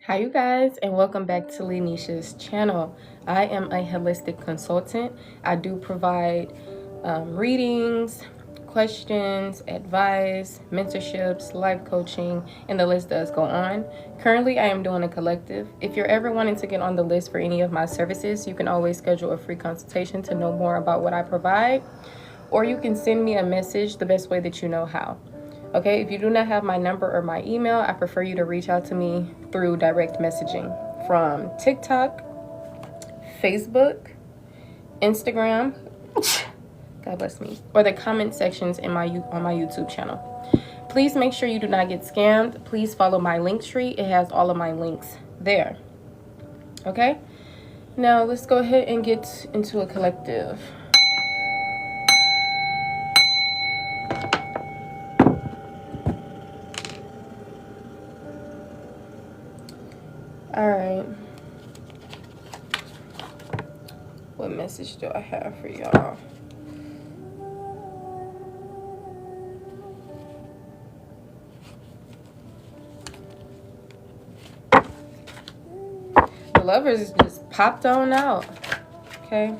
Hi you guys, and welcome back to Lenisha's channel. I am a holistic consultant. I do provide readings, questions, advice, mentorships, life coaching, and the list does go on. Currently, I am doing a collective. If you're ever wanting to get on the list for any of my services, you can always schedule a free consultation to know more about what I provide, or you can send me a message the best way that you know how. Okay, if you do not have my number or my email, I prefer you to reach out to me through direct messaging from TikTok, Facebook, Instagram, God bless me, or the comment sections in on my YouTube channel. Please make sure you do not get scammed. Please follow my Linktree. It has all of my links there. Okay, now let's go ahead and get into a collective. All right. What message do I have for y'all? The lovers just popped on out. Okay.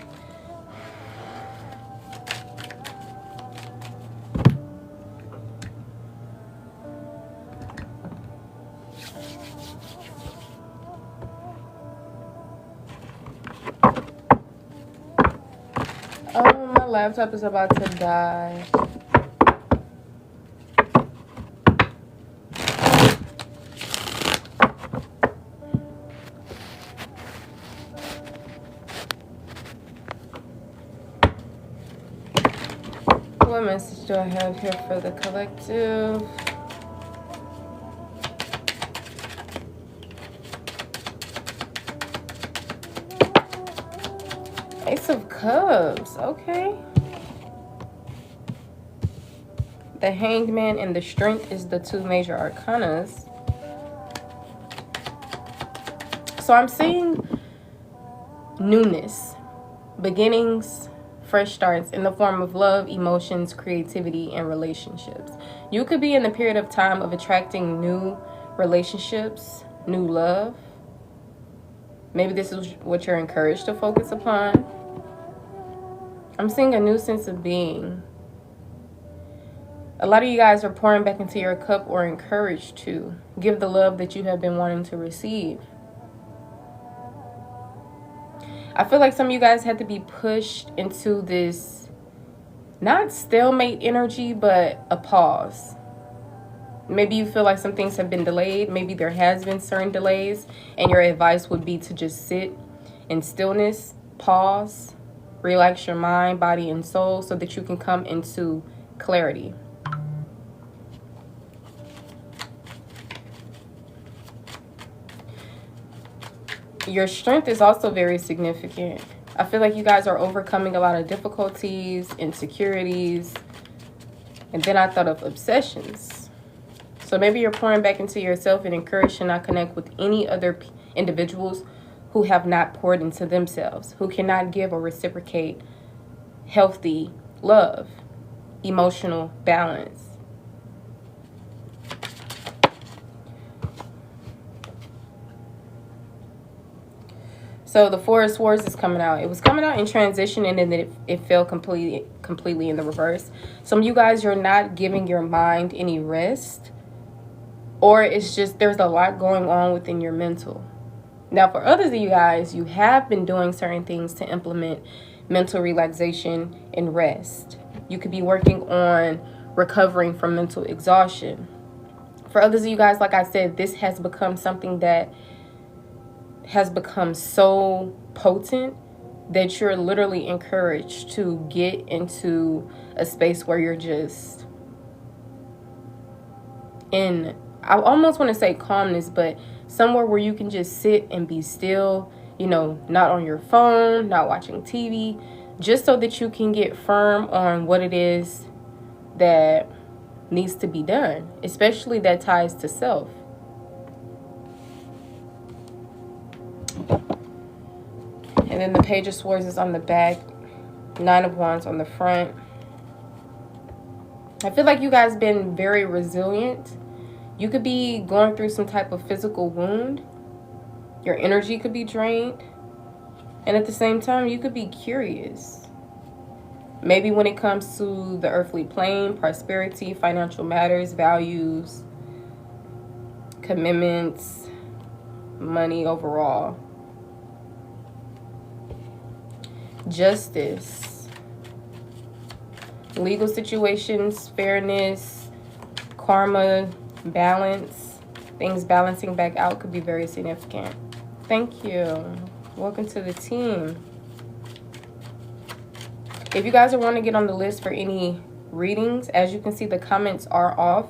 Oh, my laptop is about to die. What message do I have here for the collective? Ace of Cups, okay. The Hanged Man and the Strength is the two major arcanas. So I'm seeing newness, beginnings, fresh starts in the form of love, emotions, creativity, and relationships. You could be in the period of time of attracting new relationships, new love. Maybe this is what you're encouraged to focus upon. I'm seeing a new sense of being. A lot of you guys are pouring back into your cup or encouraged to give the love that you have been wanting to receive. I feel like some of you guys had to be pushed into this, not stalemate energy, but a pause. Maybe you feel like some things have been delayed. Maybe there has been certain delays, and your advice would be to just sit in stillness, pause, relax your mind, body, and soul so that you can come into clarity. Your strength is also very significant. I feel like you guys are overcoming a lot of difficulties, insecurities, and then I thought of obsessions. So maybe you're pouring back into yourself and encouraged to not connect with any other individuals who have not poured into themselves, who cannot give or reciprocate healthy love, emotional balance. So the Four of Swords is coming out. It was coming out in transition, and then it fell completely in the reverse. Some of you guys, you're not giving your mind any rest, or it's just there's a lot going on within your mental. Now, for others of you guys, you have been doing certain things to implement mental relaxation and rest. You could be working on recovering from mental exhaustion. For others of you guys, like I said, this has become something that has become so potent that you're literally encouraged to get into a space where you're just in, I almost want to say calmness, but somewhere where you can just sit and be still, you know, not on your phone, not watching TV, just so that you can get firm on what it is that needs to be done, especially that ties to self. And then the Page of Swords is on the back, Nine of Wands on the front. I feel like you guys been very resilient. You could be going through some type of physical wound, Your energy could be drained. And at the same time, you could be curious. Maybe when it comes to the earthly plane, prosperity, financial matters, values, commitments, money overall. Justice, legal situations, fairness, karma, balance, things balancing back out could be very significant. Thank you. Welcome to the team. If you guys are wanting to get on the list for any readings, as you can see, the comments are off.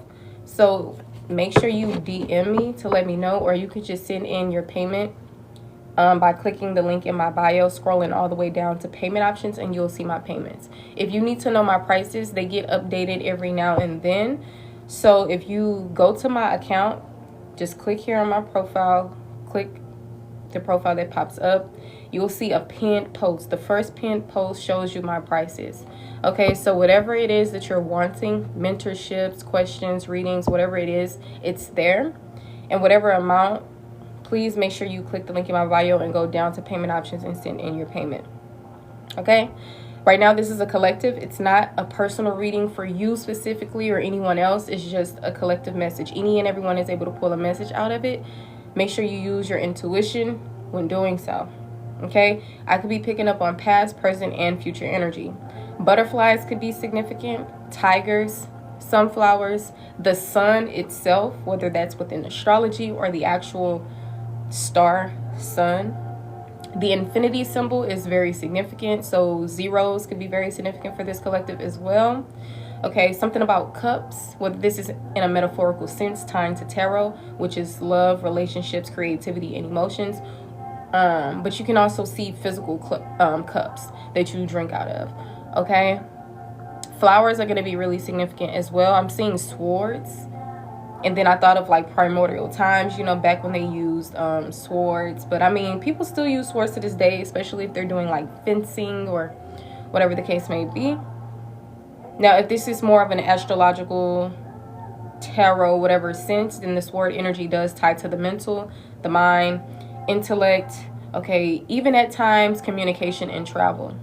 So make sure you DM me to let me know, or you could just send in your payment by clicking the link in my bio, scrolling all the way down to payment options, and you'll see my payments. If you need to know my prices, they get updated every now and then. So if you go to my account, just click here on my profile, click the profile that pops up. You'll see a pinned post. The first pinned post shows you my prices. Okay, so whatever it is that you're wanting, mentorships, questions, readings, whatever it is, it's there. And whatever amount, please make sure you click the link in my bio and go down to payment options and send in your payment. Okay, right now this is a collective. It's not a personal reading for you specifically or anyone else. It's just a collective message. Any and everyone is able to pull a message out of it. Make sure you use your intuition when doing so. Okay, I could be picking up on past, present, and future energy. Butterflies could be significant, tigers, sunflowers, the sun itself, whether that's within astrology or the actual star sun. The infinity symbol is very significant, so zeros could be very significant for this collective as well. Okay, something about cups, whether this is in a metaphorical sense, tying to tarot, which is love, relationships, creativity, and emotions. But you can also see physical cups that you drink out of. Okay, flowers are going to be really significant as well. I'm seeing swords, and then I thought of like primordial times, you know, back when they used swords. But I mean, people still use swords to this day, especially if they're doing like fencing or whatever the case may be. Now, if this is more of an astrological tarot, whatever sense, then the sword energy does tie to the mental, the mind, intellect, okay, even at times communication and travel.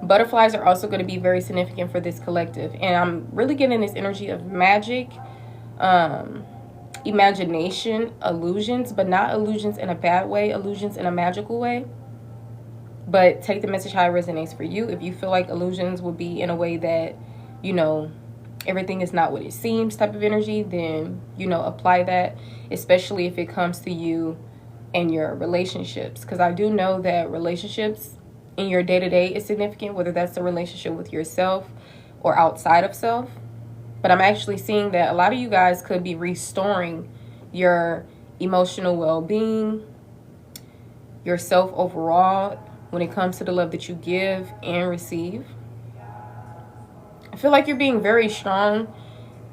Butterflies are also going to be very significant for this collective, and I'm really getting this energy of magic, imagination, illusions, but not illusions in a bad way, illusions in a magical way. But take the message how it resonates for you. If you feel like illusions would be in a way that, you know, everything is not what it seems type of energy, then, you know, apply that, especially if it comes to you and your relationships. Because I do know that relationships in your day-to-day is significant, whether that's a relationship with yourself or outside of self. But I'm actually seeing that a lot of you guys could be restoring your emotional well-being, yourself overall, when it comes to the love that you give and receive. I feel like you're being very strong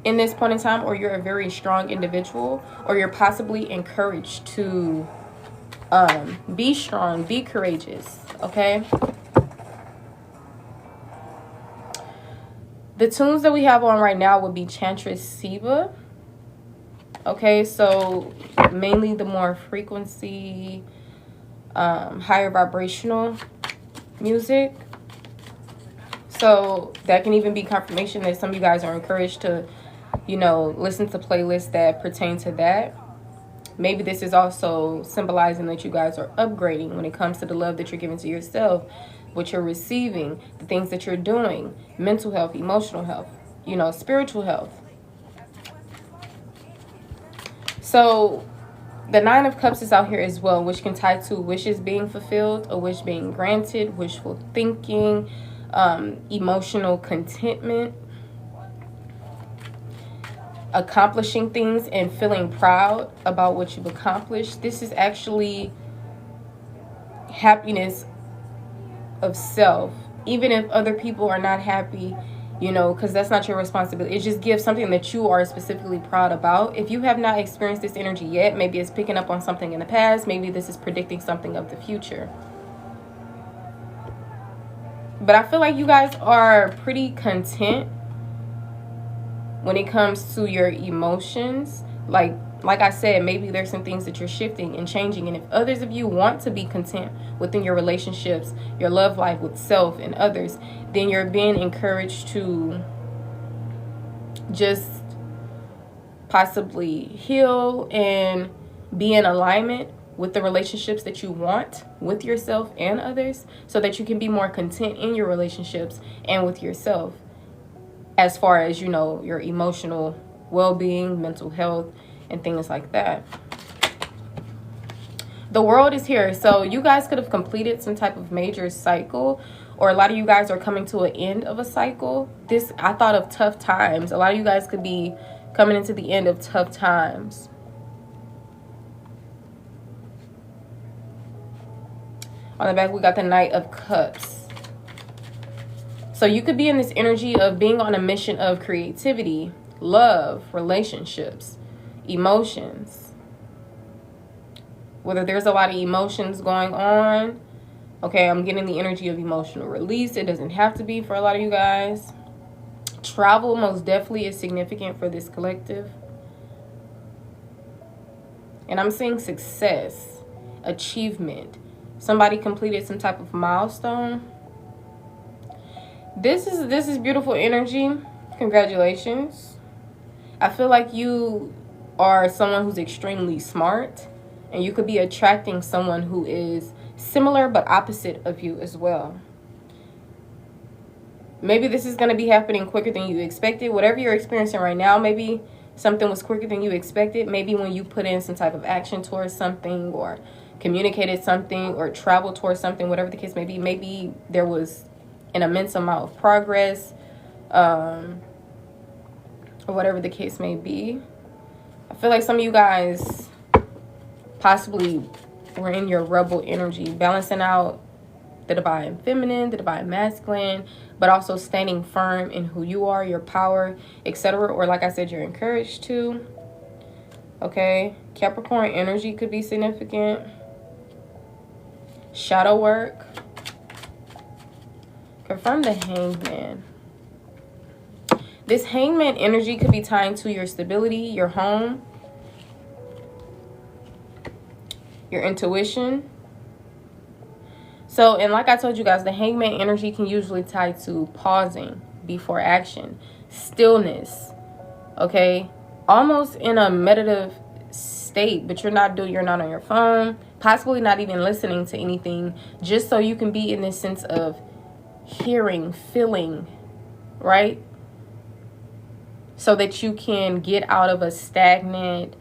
in this point in time, or you're a very strong individual, or you're possibly encouraged to be strong, be courageous, okay? The tunes that we have on right now would be Chantress Siva. Okay, so mainly the more frequency, higher vibrational music. So that can even be confirmation that some of you guys are encouraged to, you know, listen to playlists that pertain to that. Maybe this is also symbolizing that you guys are upgrading when it comes to the love that you're giving to yourself, what you're receiving, the things that you're doing, mental health, emotional health, you know, spiritual health. So the Nine of Cups is out here as well, which can tie to wishes being fulfilled, a wish being granted, wishful thinking, emotional contentment, accomplishing things and feeling proud about what you've accomplished. This is actually happiness of self, even if other people are not happy, you know, because that's not your responsibility. It just gives something that you are specifically proud about. If you have not experienced this energy yet, maybe it's picking up on something in the past. Maybe this is predicting something of the future. But I feel like you guys are pretty content when it comes to your emotions. Like, like I said, maybe there's some things that you're shifting and changing. And if others of you want to be content within your relationships, your love life with self and others, then you're being encouraged to just possibly heal and be in alignment with the relationships that you want with yourself and others, so that you can be more content in your relationships and with yourself, as far as, you know, your emotional well-being, mental health, and things like that. The world is here. So you guys could have completed some type of major cycle, or a lot of you guys are coming to an end of a cycle. This, I thought of tough times. A lot of you guys could be coming into the end of tough times. On the back, we got the Knight of Cups. So you could be in this energy of being on a mission of creativity, love, relationships, emotions. Whether there's a lot of emotions going on. Okay, I'm getting the energy of emotional release. It doesn't have to be for a lot of you guys. Travel most definitely is significant for this collective. And I'm seeing success, achievement. Somebody completed some type of milestone. This is beautiful energy. Congratulations. I feel like you are someone who's extremely smart, and you could be attracting someone who is similar but opposite of you as well. Maybe this is going to be happening quicker than you expected. Whatever you're experiencing right now, maybe something was quicker than you expected. Maybe when you put in some type of action towards something, or communicated something, or traveled towards something, whatever the case may be, maybe there was an immense amount of progress, or whatever the case may be. I feel like some of you guys possibly were in your rebel energy, balancing out the divine feminine, the divine masculine, but also standing firm in who you are, your power, etc. Or like I said, you're encouraged to. Okay, Capricorn energy could be significant. Shadow work. Confirm the Hangman. This Hangman energy could be tied to your stability, your home, your intuition. So, and like I told you guys, the Hangman energy can usually tie to pausing before action, stillness, okay? Almost in a meditative state, but you're not on your phone, possibly not even listening to anything, just so you can be in this sense of hearing, feeling, right? So that you can get out of a stagnant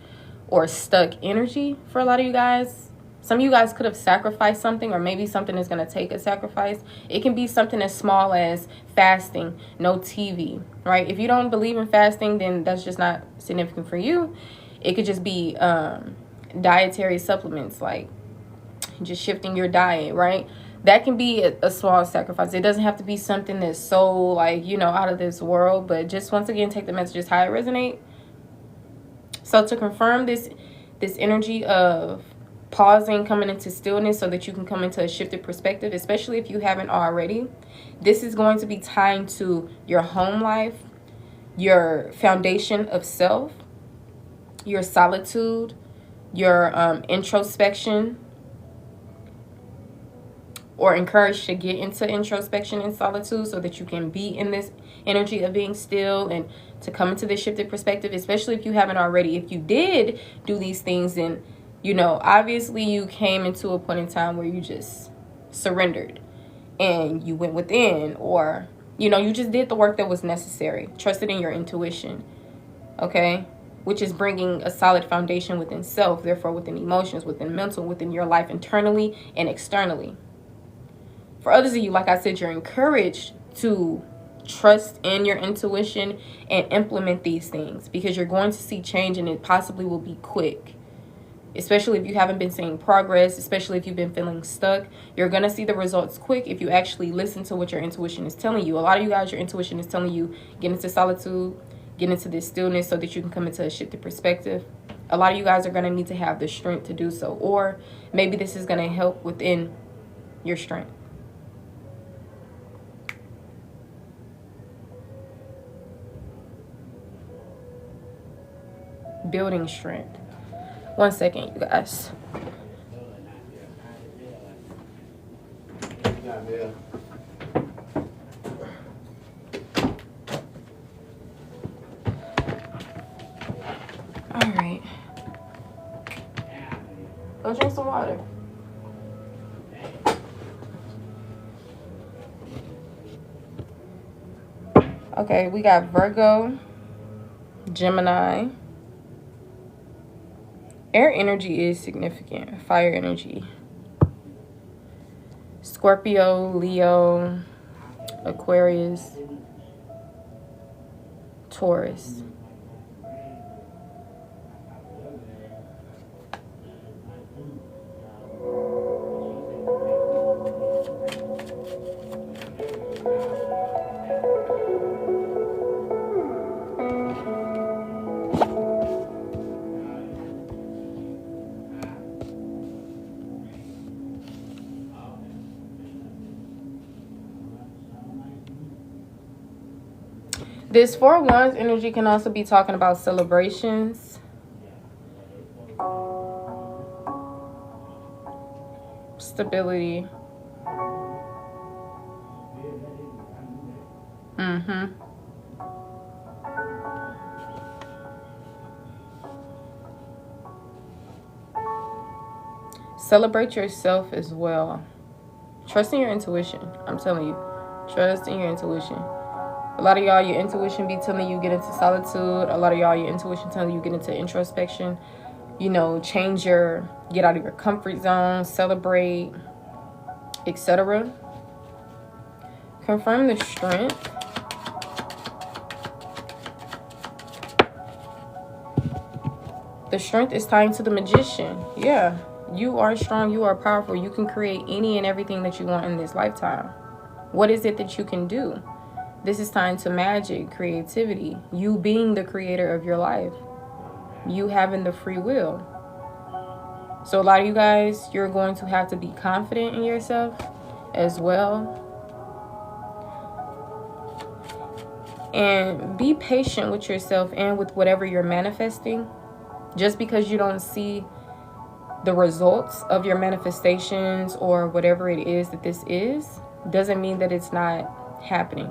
or stuck energy for a lot of you guys. Some of you guys could have sacrificed something, or maybe something is going to take a sacrifice. It can be something as small as fasting, no TV, right? If you don't believe in fasting, then that's just not significant for you. It could just be dietary supplements, like just shifting your diet, right? That can be a small sacrifice. It doesn't have to be something that's so, like, you know, out of this world. But just once again, take the messages how it resonate. So to confirm this energy of pausing, coming into stillness, so that you can come into a shifted perspective, especially if you haven't already, this is going to be tying to your home life, your foundation of self, your solitude, your introspection, or encouraged to get into introspection and solitude, so that you can be in this energy of being still and to come into this shifted perspective, especially if you haven't already. If you did do these things, then, you know, obviously you came into a point in time where you just surrendered and you went within, or, you know, you just did the work that was necessary, trusted in your intuition, okay? Which is bringing a solid foundation within self, therefore within emotions, within mental, within your life internally and externally. For others of you, like I said, you're encouraged to trust in your intuition and implement these things, because you're going to see change, and it possibly will be quick. Especially if you haven't been seeing progress, especially if you've been feeling stuck, you're going to see the results quick if you actually listen to what your intuition is telling you. A lot of you guys, your intuition is telling you, get into solitude, get into this stillness, so that you can come into a shifted perspective. A lot of you guys are going to need to have the strength to do so, or maybe this is going to help within your strength. Building strength. 1 second, you guys. All right. Go drink some water. Okay, we got Virgo, Gemini. Air energy is significant. Fire energy. Scorpio, Leo, Aquarius, Taurus. This 4 of Wands energy can also be talking about celebrations, stability. Celebrate yourself as well. Trust in your intuition. I'm telling you, trust in your intuition. A lot of y'all, your intuition be telling you get into solitude. A lot of y'all, your intuition telling you get into introspection. You know, get out of your comfort zone, celebrate, etc. Confirm the strength. The strength is tied to the Magician. Yeah, you are strong, you are powerful. You can create any and everything that you want in this lifetime. What is it that you can do? This is tied to magic, creativity, you being the creator of your life, you having the free will. So a lot of you guys, you're going to have to be confident in yourself as well. And be patient with yourself and with whatever you're manifesting. Just because you don't see the results of your manifestations or whatever it is that this is, doesn't mean that it's not happening.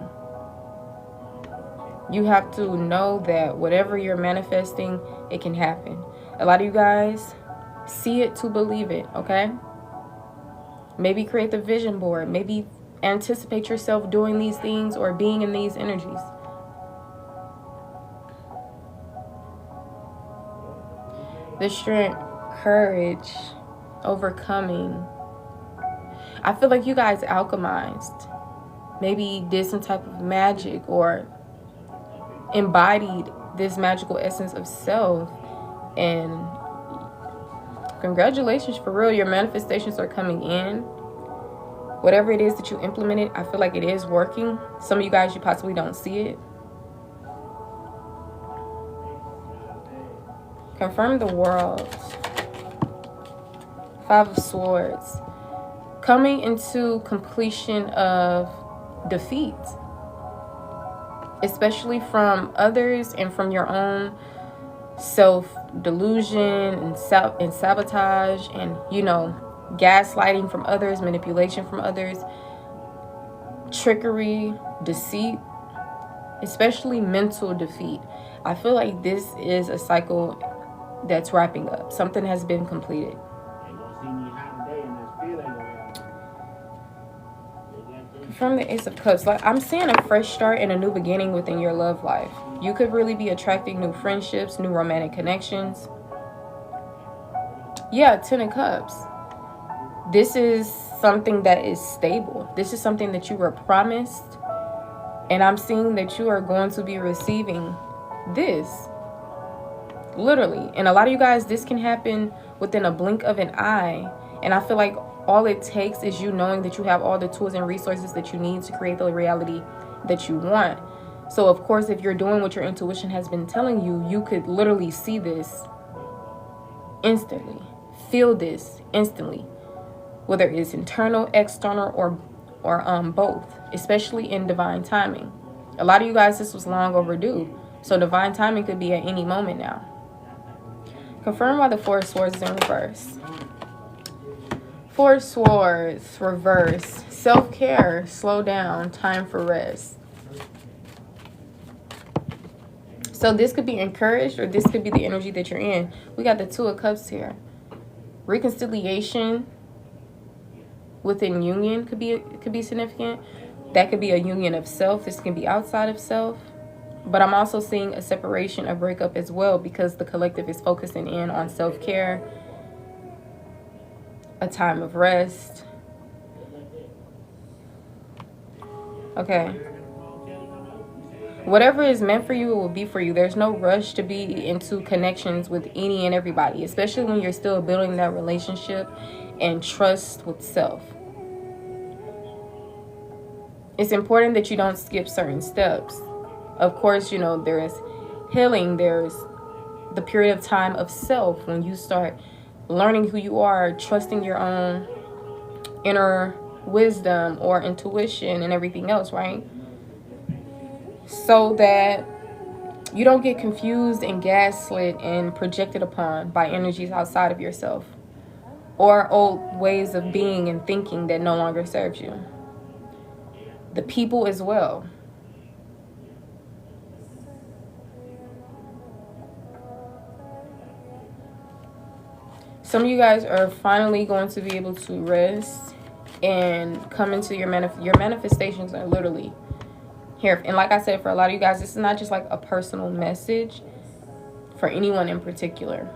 You have to know that whatever you're manifesting, it can happen. A lot of you guys, see it to believe it, okay? Maybe create the vision board. Maybe anticipate yourself doing these things or being in these energies. The strength, courage, overcoming. I feel like you guys alchemized. Maybe did some type of magic or embodied this magical essence of self. And congratulations, for real, your manifestations are coming in. Whatever it is that you implemented, I feel like it is working. Some of you guys, you possibly don't see it. Confirm the World. 5 of Swords. Coming into completion of defeat. Especially from others and from your own self-delusion and sabotage and, you know, gaslighting from others, manipulation from others, trickery, deceit, especially mental defeat. I feel like this is a cycle that's wrapping up. Something has been completed. From the Ace of Cups, like I'm seeing a fresh start and a new beginning within your love life. You could really be attracting new friendships, new romantic connections. Yeah, 10 of Cups. This is something that is stable. This is something that you were promised. And I'm seeing that you are going to be receiving this. Literally. And a lot of you guys, this can happen within a blink of an eye. And I feel like all it takes is you knowing that you have all the tools and resources that you need to create the reality that you want. So, of course, if you're doing what your intuition has been telling you, you could literally see this instantly. Feel this instantly. Whether it's internal, external, or both. Especially in divine timing. A lot of you guys, this was long overdue. So divine timing could be at any moment now. Confirm why the Four of Swords is in reverse. Four of Swords, reverse. Self-care, slow down, time for rest. So this could be encouraged, or this could be the energy that you're in. We got the Two of Cups here. Reconciliation within union could be significant. That could be a union of self. This can be outside of self. But I'm also seeing a separation, a breakup as well, because the collective is focusing in on self-care, a time of rest. Okay. Whatever is meant for you, it will be for you. There's no rush to be into connections with any and everybody, especially when you're still building that relationship and trust with self. It's important that you don't skip certain steps. Of course, you know, there is healing. There's the period of time of self when you start learning who you are, trusting your own inner wisdom or intuition and everything else, right? So that you don't get confused and gaslit and projected upon by energies outside of yourself or old ways of being and thinking that no longer serves you. The people as well. Some of you guys are finally going to be able to rest and come into your manifestations are literally here. And like I said, for a lot of you guys, this is not just like a personal message for anyone in particular.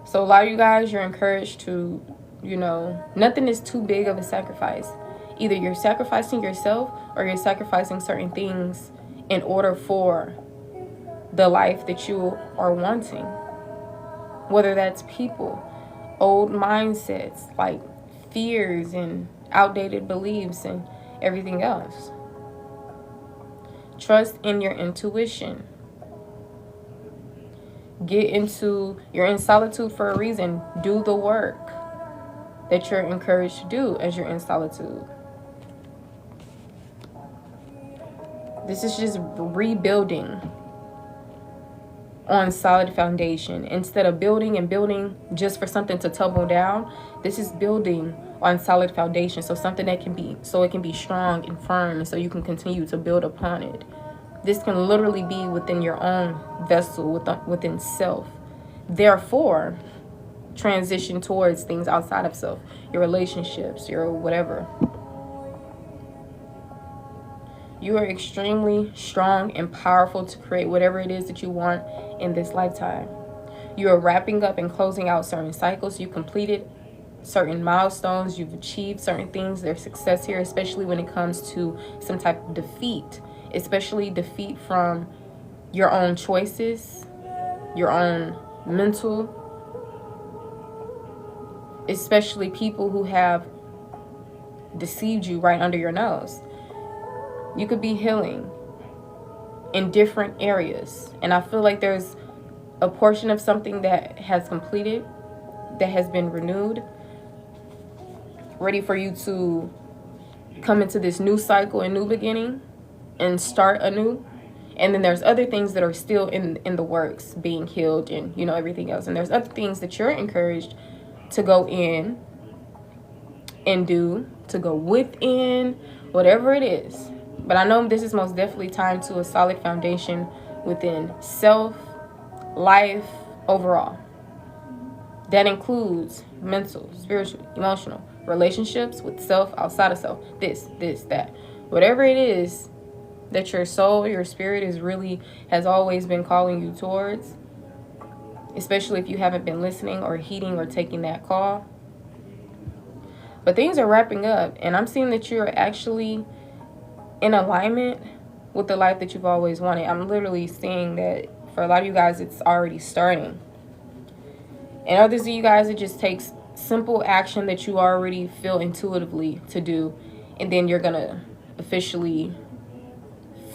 So a lot of you guys, you're encouraged to, you know, nothing is too big of a sacrifice. Either you're sacrificing yourself or you're sacrificing certain things in order for the life that you are wanting. Whether that's people, old mindsets, like fears and outdated beliefs and everything else. Trust in your intuition. You're in solitude for a reason. Do the work that you're encouraged to do as you're in solitude. This is just rebuilding on solid foundation. Instead of building and building just for something to tumble down, this is building on solid foundation, so something that can be strong and firm, and so you can continue to build upon it. This can literally be within your own vessel, within self. Therefore, transition towards things outside of self, your relationships, your whatever. You are extremely strong and powerful to create whatever it is that you want in this lifetime. You are wrapping up and closing out certain cycles. You completed certain milestones. You've achieved certain things. There's success here, especially when it comes to some type of defeat, especially defeat from your own choices, your own mental, especially people who have deceived you right under your nose. You could be healing in different areas. And I feel like there's a portion of something that has completed, that has been renewed, ready for you to come into this new cycle and new beginning and start anew. And then there's other things that are still in the works, being healed and, you know, everything else. And there's other things that you're encouraged to go in and do, to go within, whatever it is. But I know this is most definitely time to a solid foundation within self, life, overall. That includes mental, spiritual, emotional, relationships with self, outside of self, this, that. Whatever it is that your soul, your spirit has always been calling you towards, especially if you haven't been listening or heeding or taking that call. But things are wrapping up, and I'm seeing that you're actually in alignment with the life that you've always wanted. I'm literally seeing that for a lot of you guys, it's already starting. And others of you guys, it just takes simple action that you already feel intuitively to do. And then you're going to officially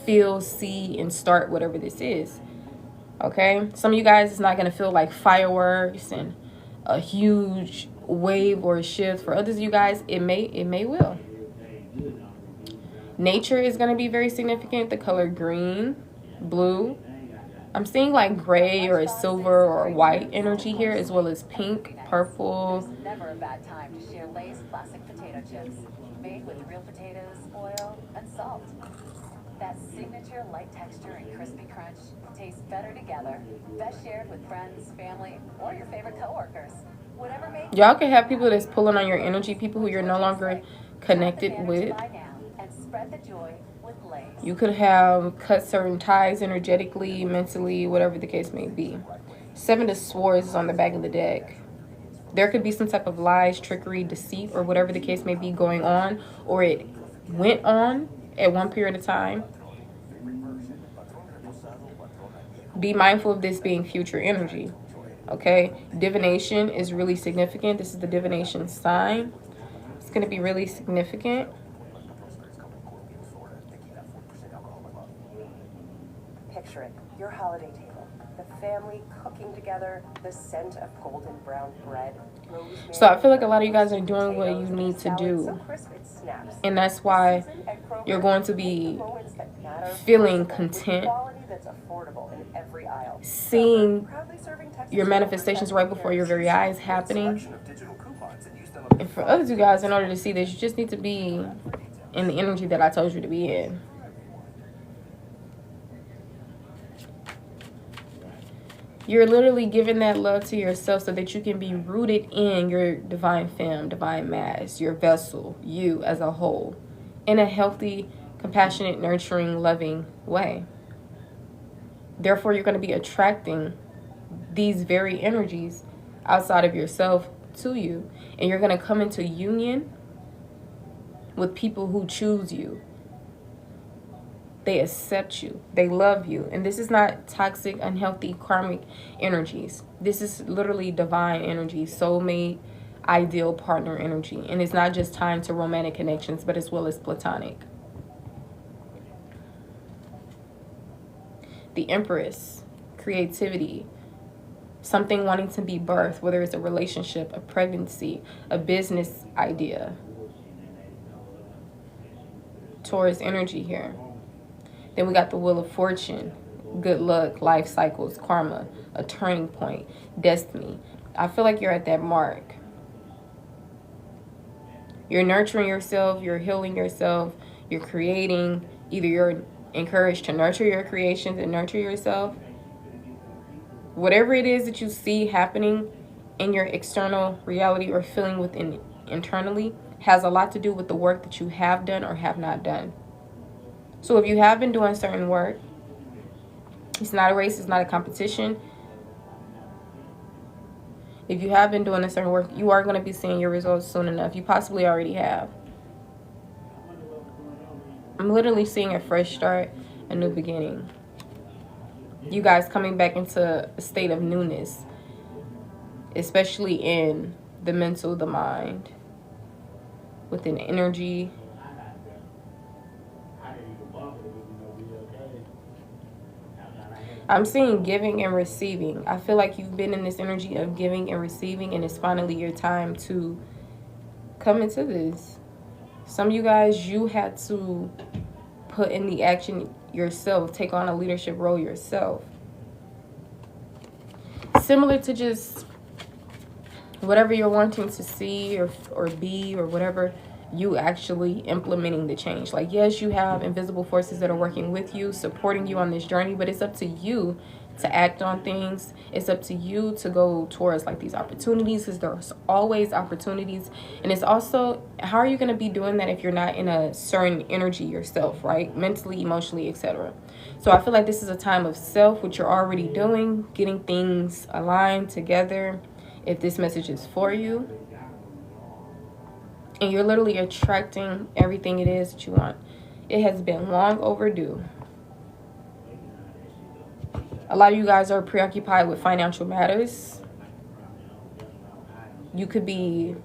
feel, see, and start whatever this is. Okay? Some of you guys, it's not going to feel like fireworks and a huge wave or a shift. For others of you guys, it may will. Nature is going to be very significant. The color green, blue, I'm seeing like gray or a silver or white energy here, as well as pink, purple. There's never a bad time to share Lay's classic potato chips, made with real potatoes, oil, and salt. That signature light texture and crispy crunch tastes better together. Best shared with friends, family, or your favorite coworkers. Whatever makes Y'all can have people that's pulling on your energy, people who you're no longer connected with. and spread the joy with Lay's. You could have cut certain ties energetically, mentally, whatever the case may be. Seven of Swords is on the back of the deck. There could be some type of lies, trickery, deceit, or whatever the case may be going on, or it went on at one period of time. Be mindful of this being future energy. Okay, divination is really significant. This is the divination sign. It's going to be really significant. Picture it, your holiday table, the family cooking together, the scent of golden brown bread, rosemary. So I feel like a lot of you guys are doing what you need to do, and that's why you're going to be feeling content, seeing your manifestations right before your very eyes happening. And for others of you guys, in order to see this, you just need to be in the energy that I told you to be in. You're literally giving that love to yourself so that you can be rooted in your divine femme, divine mass, your vessel, you as a whole, in a healthy, compassionate, nurturing, loving way. Therefore, you're going to be attracting these very energies outside of yourself to you. And you're going to come into union with people who choose you. They accept you. They love you. And this is not toxic, unhealthy, karmic energies. This is literally divine energy, soulmate, ideal partner energy. And it's not just tied to romantic connections, but as well as platonic. The Empress, creativity, something wanting to be birthed, whether it's a relationship, a pregnancy, a business idea. Taurus energy here. Then we got the Wheel of Fortune, good luck, life cycles, karma, a turning point, destiny. I feel like you're at that mark. You're nurturing yourself, you're healing yourself, you're creating. Either you're encouraged to nurture your creations and nurture yourself. Whatever it is that you see happening in your external reality or feeling within internally has a lot to do with the work that you have done or have not done. So if you have been doing certain work, it's not a race, it's not a competition. If you have been doing a certain work, you are going to be seeing your results soon enough. You possibly already have. I'm literally seeing a fresh start, a new beginning. You guys coming back into a state of newness, especially in the mental, the mind, within energy. I'm seeing giving and receiving. I feel like you've been in this energy of giving and receiving, and it's finally your time to come into this. Some of you guys, you had to put in the action yourself, take on a leadership role yourself. Similar to just whatever you're wanting to see or be or whatever, you actually implementing the change. Like, yes, you have invisible forces that are working with you, supporting you on this journey, but it's up to you to act on things. It's up to you to go towards like these opportunities, because there's always opportunities. And it's also, how are you going to be doing that if you're not in a certain energy yourself, right? Mentally, emotionally, etc. So I feel like this is a time of self, which you're already doing, getting things aligned together. If this message is for you, and you're literally attracting everything it is that you want. It has been long overdue. A lot of you guys are preoccupied with financial matters. You could be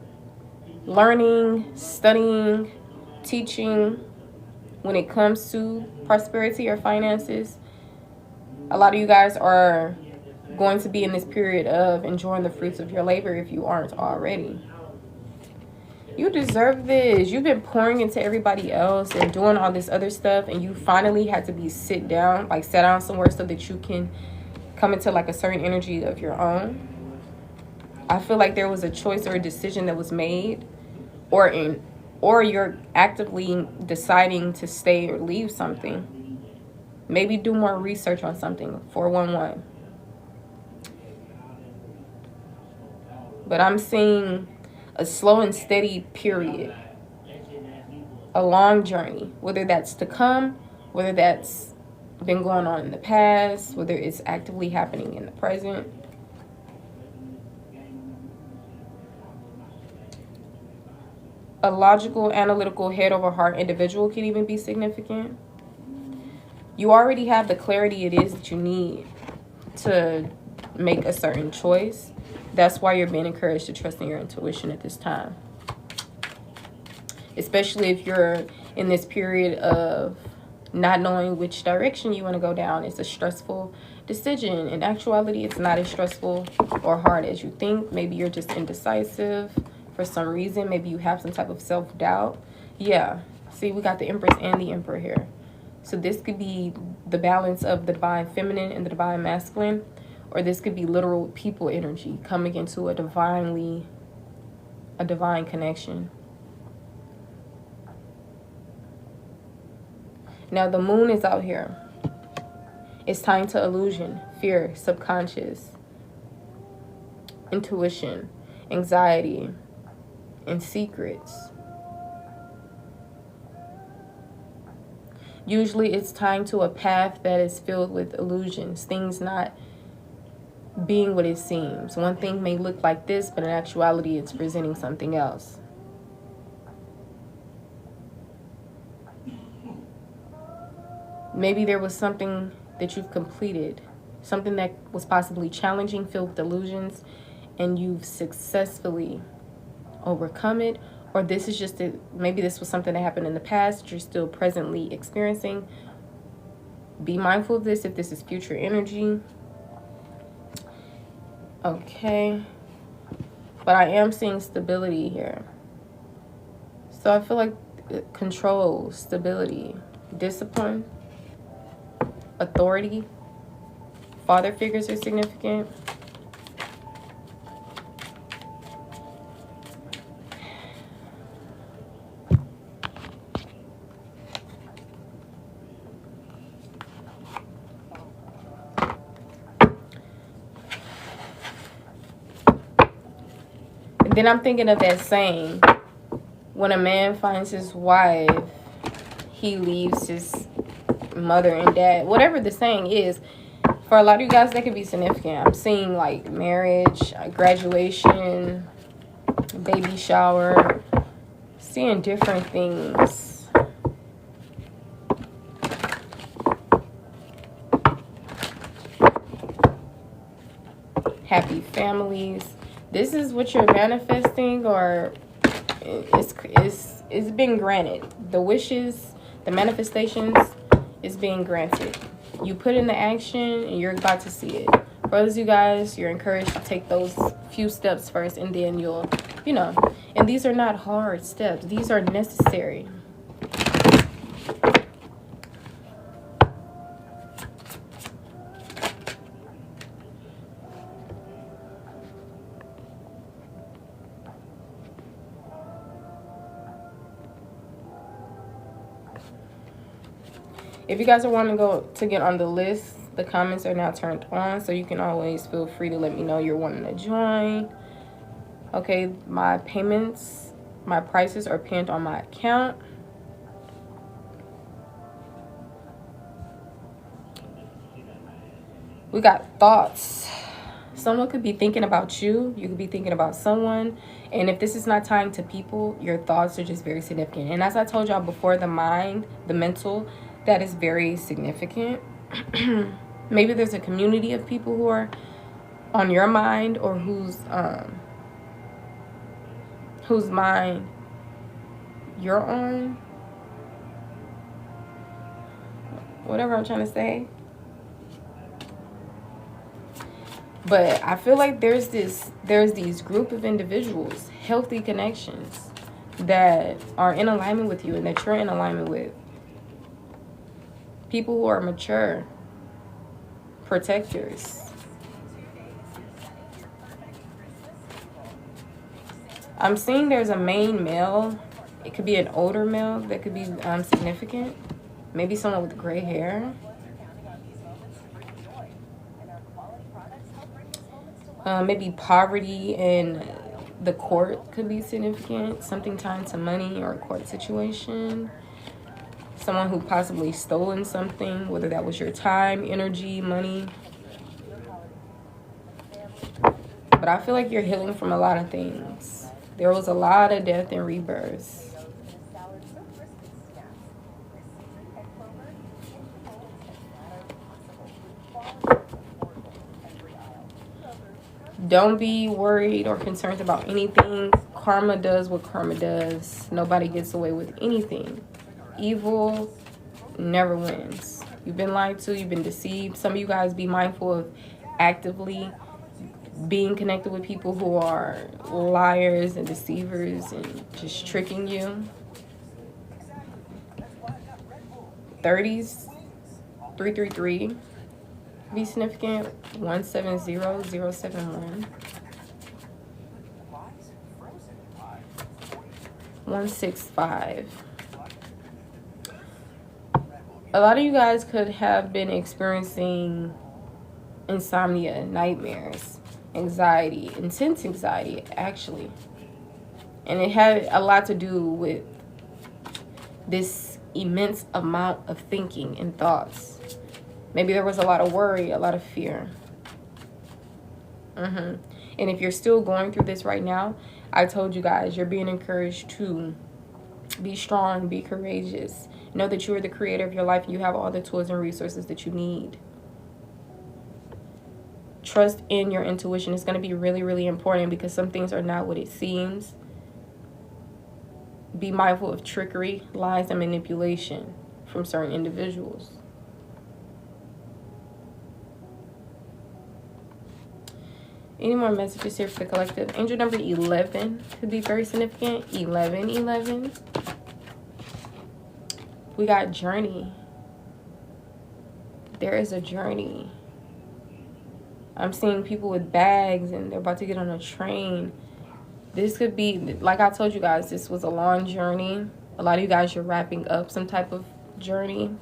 learning, studying, teaching when it comes to prosperity or finances. A lot of you guys are going to be in this period of enjoying the fruits of your labor if you aren't already. You deserve this. You've been pouring into everybody else and doing all this other stuff, and you finally had to be sit down somewhere so that you can come into like a certain energy of your own. I feel like there was a choice or a decision that was made, or you're actively deciding to stay or leave something. Maybe do more research on something. 411. But I'm seeing a slow and steady period, a long journey, whether that's to come, whether that's been going on in the past, whether it's actively happening in the present. A logical, analytical, head over heart individual can even be significant. You already have the clarity it is that you need to make a certain choice. That's why you're being encouraged to trust in your intuition at this time. Especially if you're in this period of not knowing which direction you want to go down. It's a stressful decision. In actuality, it's not as stressful or hard as you think. Maybe you're just indecisive for some reason. Maybe you have some type of self-doubt. Yeah. See, we got the Empress and the Emperor here. So this could be the balance of the divine feminine and the divine masculine. Or this could be literal people energy coming into a divine connection. Now the moon is out here. It's time to illusion, fear, subconscious, intuition, anxiety, and secrets. Usually it's tying to a path that is filled with illusions, things not being what it seems. One thing may look like this, but in actuality it's presenting something else. Maybe there was something that you've completed, something that was possibly challenging, filled with illusions, and you've successfully overcome it. Or this is just maybe this was something that happened in the past that you're still presently experiencing. Be mindful of this if this is future energy. Okay. But I am seeing stability here. So I feel like control, stability, discipline, authority. Father figures are significant. Then I'm thinking of that saying, when a man finds his wife, he leaves his mother and dad. Whatever the saying is, for a lot of you guys, that could be significant. I'm seeing like marriage, graduation, baby shower, seeing different things. Happy families. This is what you're manifesting, or it's been granted. The wishes, the manifestations is being granted. You put in the action and you're about to see it. For others, you guys, you're encouraged to take those few steps first, and then you'll, and these are not hard steps. These are necessary. If you guys are wanting to get on the list, the comments are now turned on, so you can always feel free to let me know you're wanting to join. Okay, my prices are pinned on my account. We got thoughts. Someone could be thinking about you. You could be thinking about someone. And if this is not tying to people, your thoughts are just very significant. And as I told y'all before, the mind, the mental, that is very significant. Maybe there's a community of people who are on your mind, or whose mind you're on. Whatever I'm trying to say. But I feel like there's these group of individuals, healthy connections, that are in alignment with you and that you're in alignment with. People who are mature, protectors. I'm seeing there's a main male. It could be an older male that could be significant. Maybe someone with gray hair. Maybe poverty and the court could be significant. Something tied to money or a court situation. Someone who possibly stolen something, whether that was your time, energy, money. But I feel like you're healing from a lot of things. There was a lot of death and rebirth. Don't be worried or concerned about anything. Karma does what karma does. Nobody gets away with anything. Evil never wins. You've been lied to. You've been deceived. Some of you guys be mindful of actively being connected with people who are liars and deceivers and just tricking you. 30s, 333. Be significant. 170071. 165. A lot of you guys could have been experiencing insomnia, nightmares, anxiety, intense anxiety, actually. And it had a lot to do with this immense amount of thinking and thoughts. Maybe there was a lot of worry, a lot of fear. And if you're still going through this right now, I told you guys, you're being encouraged to be strong, be courageous. Know that you are the creator of your life and you have all the tools and resources that you need. Trust in your intuition. It's going to be really, really important because some things are not what it seems. Be mindful of trickery, lies, and manipulation from certain individuals. Any more messages here for the collective? Angel number 11 could be very significant. 1111. We got journey. There is a journey. I'm seeing people with bags and they're about to get on a train. This could be, like I told you guys, this was a long journey. A lot of you guys, you're wrapping up some type of journey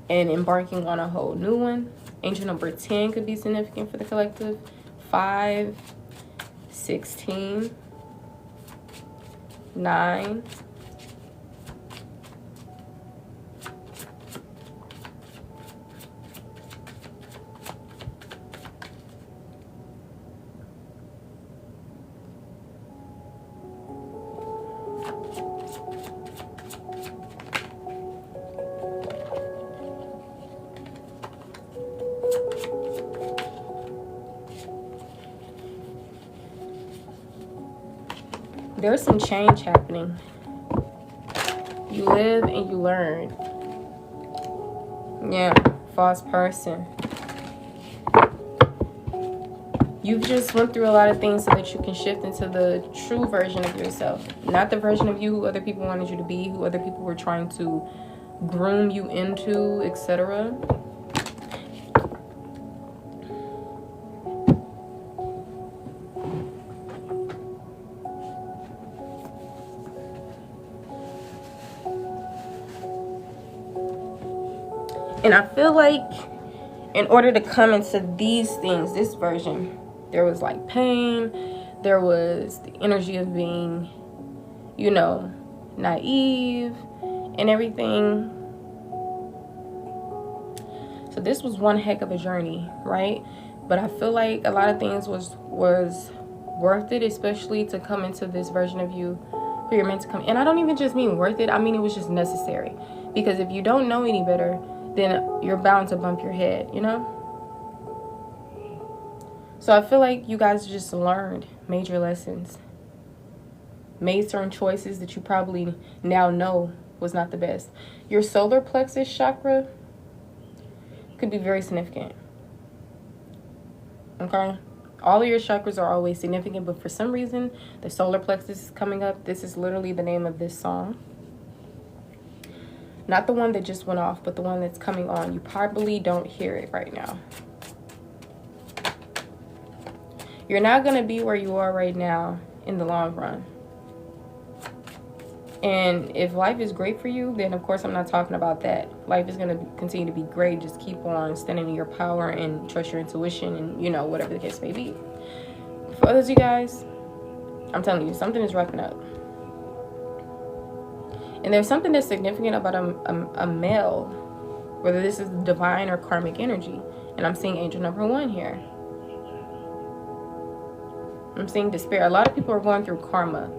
and embarking on a whole new one. Angel number 10 could be significant for the collective. 5, 16, 9. There's some change happening. You live and you learn. Yeah, false person. You've just went through a lot of things so that you can shift into the true version of yourself. Not the version of you who other people wanted you to be, who other people were trying to groom you into, etc. And I feel like in order to come into these things, this version, there was like pain, there was the energy of being, you know, naive and everything. So this was one heck of a journey, right? But I feel like a lot of things was worth it, especially to come into this version of you who you're meant to come. And I don't even just mean worth it, I mean it was just necessary. Because if you don't know any better, then you're bound to bump your head, you know? So I feel like you guys just learned major lessons. Made certain choices that you probably now know was not the best. Your solar plexus chakra could be very significant. Okay? All of your chakras are always significant, but for some reason, the solar plexus is coming up. This is literally the name of this song. Not the one that just went off, but the one that's coming on. You probably don't hear it right now. You're not going to be where you are right now in the long run. And if life is great for you, then of course I'm not talking about that. Life is going to continue to be great. Just keep on standing in your power and trust your intuition and, you know, whatever the case may be. For others of you guys, I'm telling you, something is wrapping up. And there's something that's significant about a male, whether this is divine or karmic energy. And I'm seeing angel number 1 here. I'm seeing despair. A lot of people are going through karma.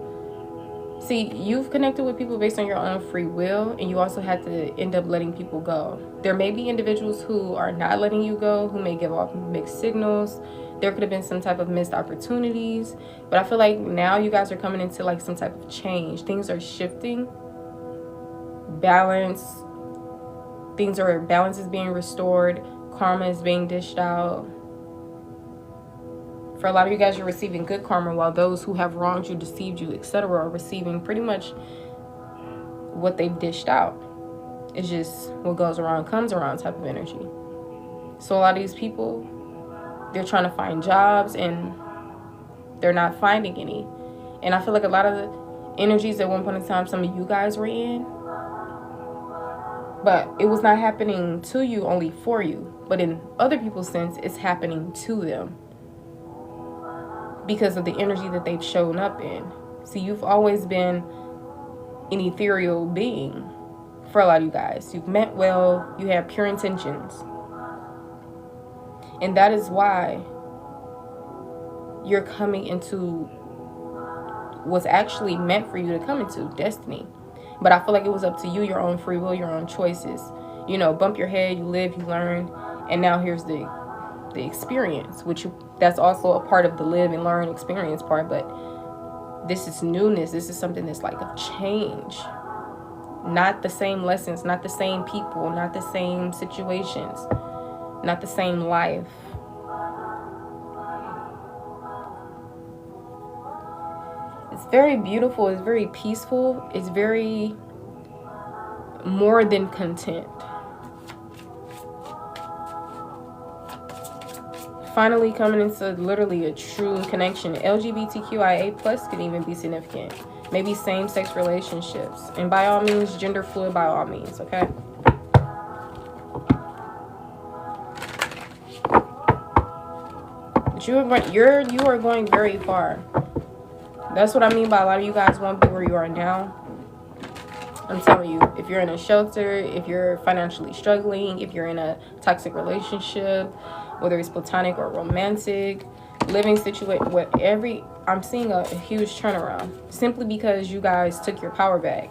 See, you've connected with people based on your own free will, and you also had to end up letting people go. There may be individuals who are not letting you go, who may give off mixed signals. There could have been some type of missed opportunities. But I feel like now you guys are coming into like some type of change. Things are shifting. Balance is being restored. Karma is being dished out. For a lot of you guys, you're receiving good karma, while those who have wronged you, deceived you, etc. are receiving pretty much what they've dished out. It's just what goes around comes around type of energy. So a lot of these people, they're trying to find jobs and they're not finding any. And I feel like a lot of the energies at one point in time, some of you guys were in, but it was not happening to you, only for you. But in other people's sense, it's happening to them, because of the energy that they've shown up in. See, you've always been an ethereal being for a lot of you guys. You've meant well, you have pure intentions. And that is why you're coming into what's actually meant for you to come into, destiny. But I feel like it was up to you, your own free will, your own choices. You know, bump your head, you live, you learn, and now here's the experience, that's also a part of the live and learn experience part. But this is newness. This is something that's like a change. Not the same lessons, not the same people, not the same situations, not the same life. It's very beautiful. It's very peaceful. It's very more than content. Finally coming into literally a true connection. LGBTQIA plus can even be significant. Maybe same-sex relationships. And by all means, gender fluid by all means, okay? But you are going very far. That's what I mean by a lot of you guys won't be where you are now. I'm telling you, if you're in a shelter, if you're financially struggling, if you're in a toxic relationship, whether it's platonic or romantic, living situation, I'm seeing a huge turnaround simply because you guys took your power back.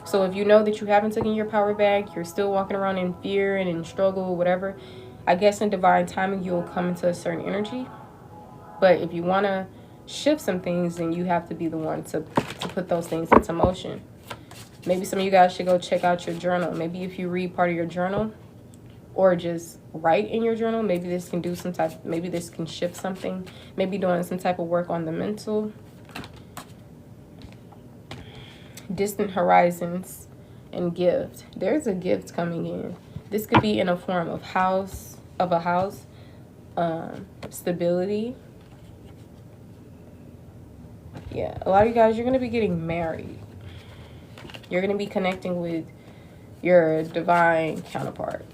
So if you know that you haven't taken your power back, you're still walking around in fear and in struggle, whatever, I guess in divine timing, you'll come into a certain energy. But if you want to shift some things, then you have to be the one to put those things into motion. Maybe some of you guys should go check out your journal. Maybe if you read part of your journal, or just write in your journal, maybe this can do maybe this can shift something. Maybe doing some type of work on the mental. Distant horizons and gift. There's a gift coming in. This could be in a form of a house, stability. Yeah, a lot of you guys, you're going to be getting married. You're going to be connecting with your divine counterpart.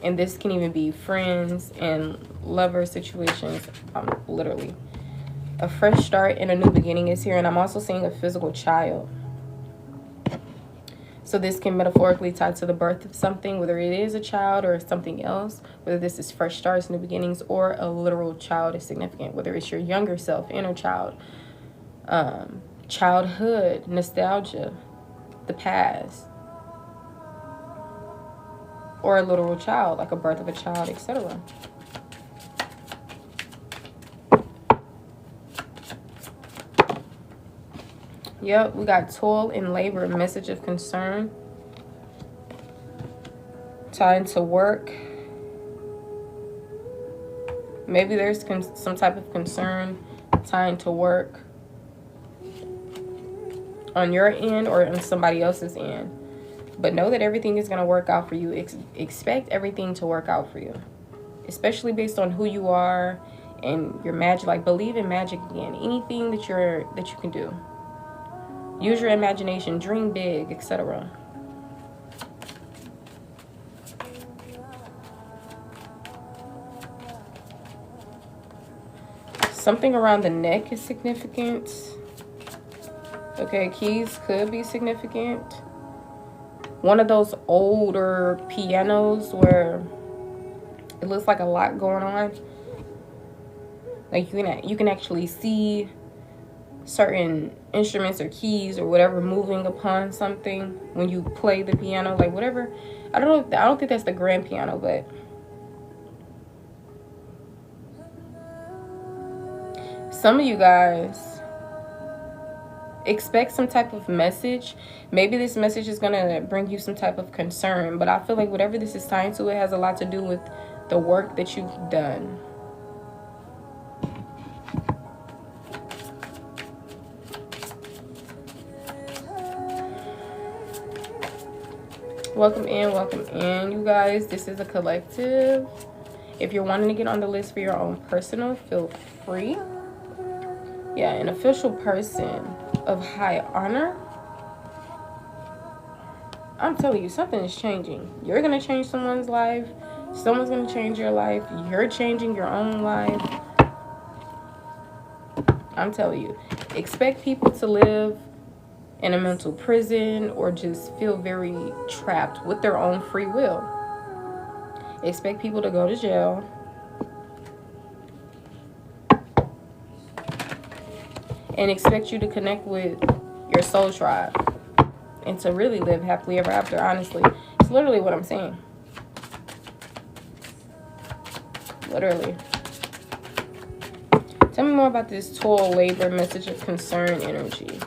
And this can even be friends and lover situations. Literally. A fresh start and a new beginning is here. And I'm also seeing a physical child. So this can metaphorically tie to the birth of something, whether it is a child or something else. Whether this is fresh starts, new beginnings, or a literal child is significant. Whether it's your younger self, inner child, childhood, nostalgia, the past. Or a literal child, like a birth of a child, etc. Yep, we got toil and labor, message of concern. Tied to work. Maybe there's some type of concern trying to work on your end or on somebody else's end. But know that everything is going to work out for you. Expect everything to work out for you. Especially based on who you are and your magic. Like, believe in magic again. Anything that you can do. Use your imagination. Dream big, etc. Something around the neck is significant. Okay, keys could be significant. One of those older pianos where it looks like a lot going on. Like you can actually see certain instruments or keys or whatever moving upon something when you play the piano, like whatever. I don't think that's the grand piano, but some of you guys expect some type of message. Maybe this message is going to bring you some type of concern, but I feel like whatever this is tied to, it has a lot to do with the work that you've done. Welcome in, you guys. This is a collective. If you're wanting to get on the list for your own personal, feel free. Yeah, an official person of high honor. I'm telling you, something is changing. You're going to change someone's life. Someone's going to change your life. You're changing your own life. I'm telling you. Expect people to live in a mental prison or just feel very trapped with their own free will. Expect people to go to jail. And expect you to connect with your soul tribe and to really live happily ever after, honestly. It's literally what I'm saying. Literally. Tell me more about this toil, labor, message of concern energy.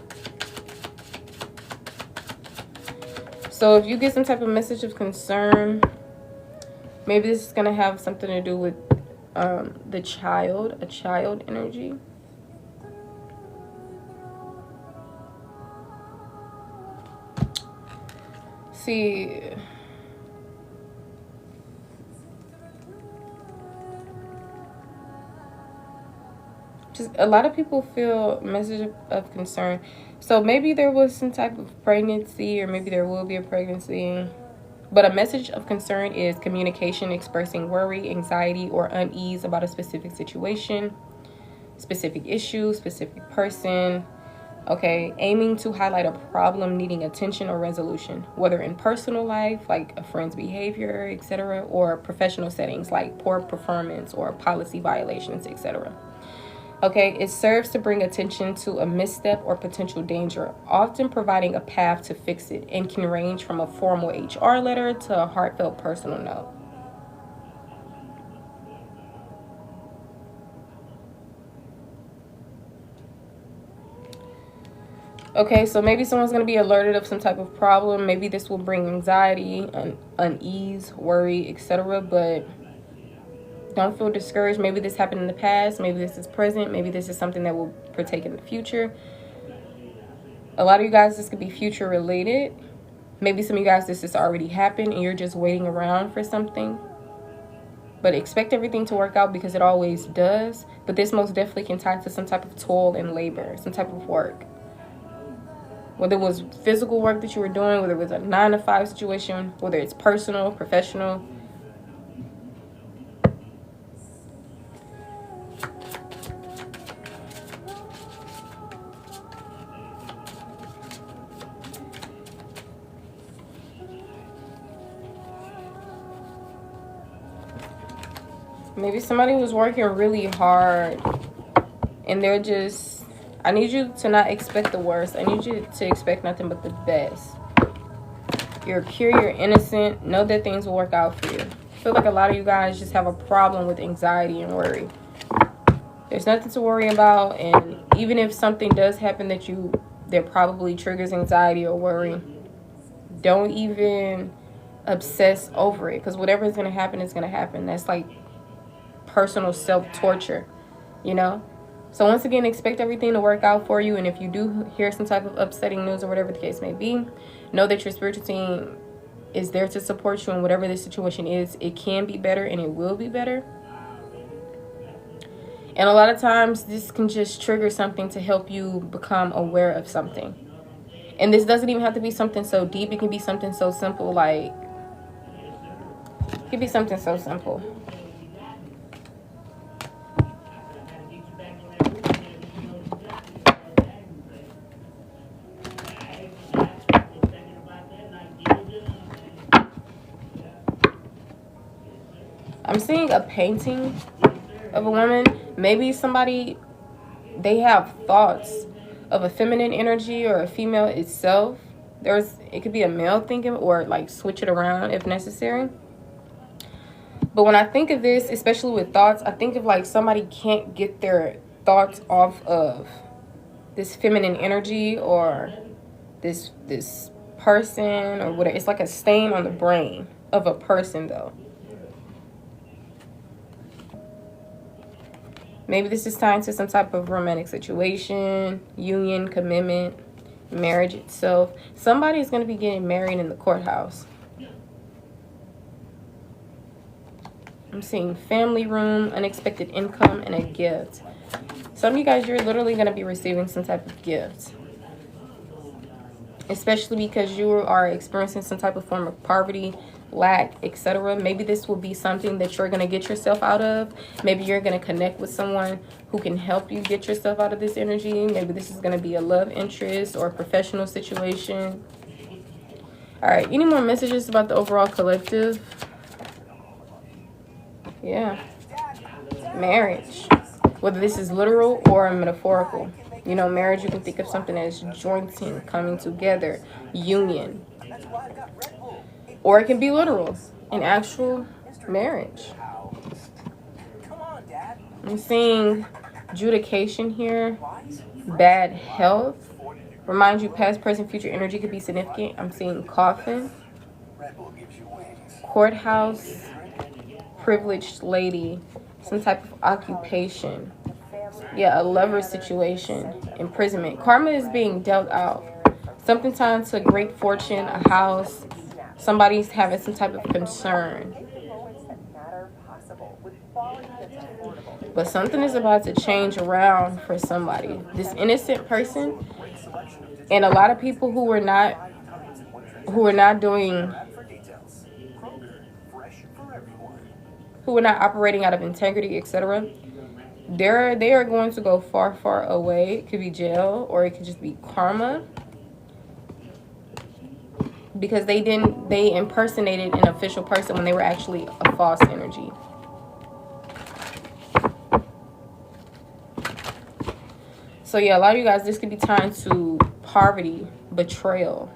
So if you get some type of message of concern, maybe this is going to have something to do with a child energy. See, just a lot of people feel message of concern. So maybe there was some type of pregnancy, or maybe there will be a pregnancy. But a message of concern is communication expressing worry, anxiety, or unease about a specific situation, specific issue, specific person. Okay, aiming to highlight a problem needing attention or resolution, whether in personal life, like a friend's behavior, etc., or professional settings, like poor performance or policy violations, etc. Okay, it serves to bring attention to a misstep or potential danger, often providing a path to fix it, and can range from a formal HR letter to a heartfelt personal note. Okay, so maybe someone's going to be alerted of some type of problem. Maybe this will bring anxiety, unease, worry, etc. But don't feel discouraged. Maybe this happened in the past. Maybe this is present. Maybe this is something that will partake in the future. A lot of you guys, this could be future related. Maybe some of you guys, this has already happened and you're just waiting around for something. But expect everything to work out, because it always does. But this most definitely can tie to some type of toil and labor, some type of work. Whether it was physical work that you were doing, whether it was a 9-to-5 situation, whether it's personal, professional. Maybe somebody was working really hard and they're just... I need you to not expect the worst. I need you to expect nothing but the best. You're pure, you're innocent. Know that things will work out for you. I feel like a lot of you guys just have a problem with anxiety and worry. There's nothing to worry about, and even if something does happen that probably triggers anxiety or worry, don't even obsess over it, because whatever is going to happen is going to happen. That's like personal self-torture, you know? So once again, expect everything to work out for you. And if you do hear some type of upsetting news or whatever the case may be, know that your spiritual team is there to support you in whatever the situation is. It can be better and it will be better. And a lot of times this can just trigger something to help you become aware of something. And this doesn't even have to be something so deep. It can be something so simple, like, it could be something so simple. I'm seeing a painting of a woman. Maybe somebody, they have thoughts of a feminine energy or a female itself. It could be a male thinking, or like switch it around if necessary. But when I think of this, especially with thoughts, I think of like somebody can't get their thoughts off of this feminine energy or this person or whatever. It's like a stain on the brain of a person, though. Maybe this is tied to some type of romantic situation, union, commitment, marriage itself. Somebody is going to be getting married in the courthouse. I'm seeing family room, unexpected income, and a gift. Some of you guys, you're literally going to be receiving some type of gift. Especially because you are experiencing some type of form of poverty, lack, etc. Maybe this will be something that you're going to get yourself out of. Maybe you're going to connect with someone who can help you get yourself out of this energy. Maybe this is going to be a love interest or a professional situation. All right, any more messages about the overall collective? Yeah. Marriage. Whether this is literal or metaphorical. You know, marriage, you can think of something as jointing, coming together, union. Or it can be literal, an actual marriage. I'm seeing adjudication here, bad health. Remind you, past, present, future energy could be significant. I'm seeing coffin, courthouse, privileged lady, some type of occupation. Yeah, a lover situation, imprisonment. Karma is being dealt out. Something tied to great fortune, a house. Somebody's having some type of concern. But something is about to change around for somebody. This innocent person, and a lot of people who are not operating out of integrity, etc. They are going to go far, far away. It could be jail, or it could just be karma. Because they impersonated an official person when they were actually a false energy. So yeah, a lot of you guys, this could be tied to poverty, betrayal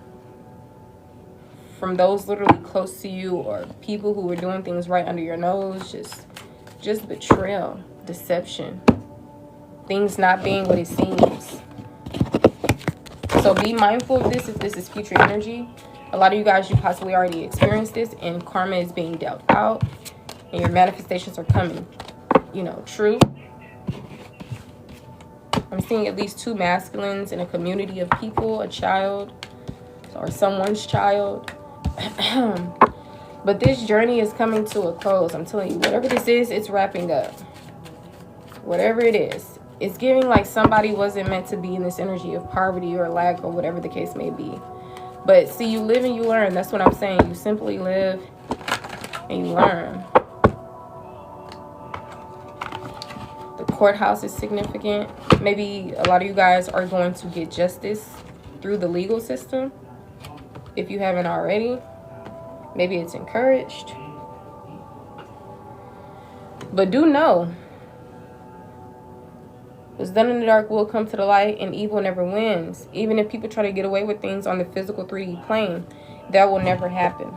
from those literally close to you, or people who were doing things right under your nose. Just betrayal, deception, things not being what it seems. So be mindful of this if this is future energy. A lot of you guys, you possibly already experienced this, and karma is being dealt out, and your manifestations are coming, true. I'm seeing at least 2 masculines in a community of people, a child, or someone's child. But this journey is coming to a close. I'm telling you, whatever this is, it's wrapping up. Whatever it is. It's giving like somebody wasn't meant to be in this energy of poverty or lack or whatever the case may be. But see, you live and you learn. That's what I'm saying. You simply live and you learn. The courthouse is significant. Maybe a lot of you guys are going to get justice through the legal system. If you haven't already, maybe it's encouraged. But do know, what's done in the dark will come to the light, and evil never wins. Even if people try to get away with things on the physical 3D plane, that will never happen.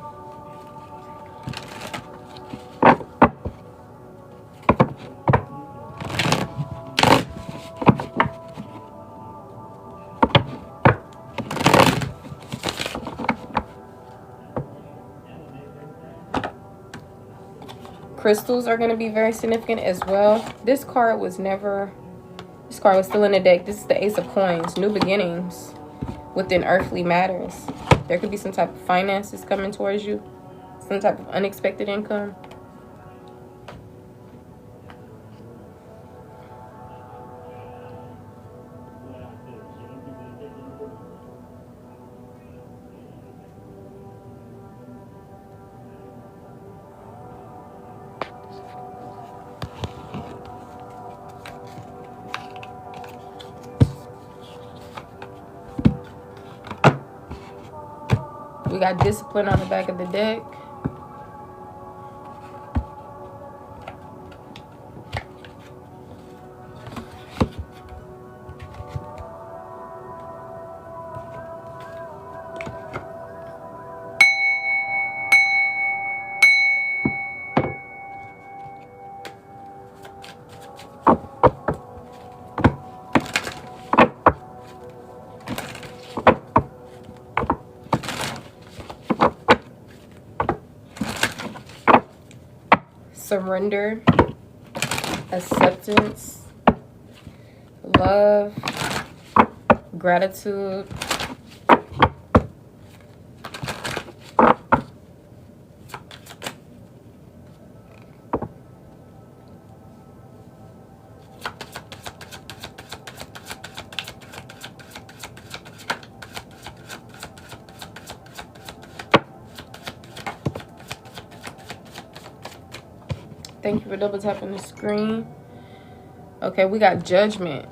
Crystals are going to be very significant as well. This card was still in the deck. This is the Ace of Coins. New beginnings within earthly matters. There could be some type of finances coming towards you. Some type of unexpected income. We got discipline on the back of the deck. Surrender, acceptance, love, gratitude, thank you for double tapping the screen. Okay, we got judgment.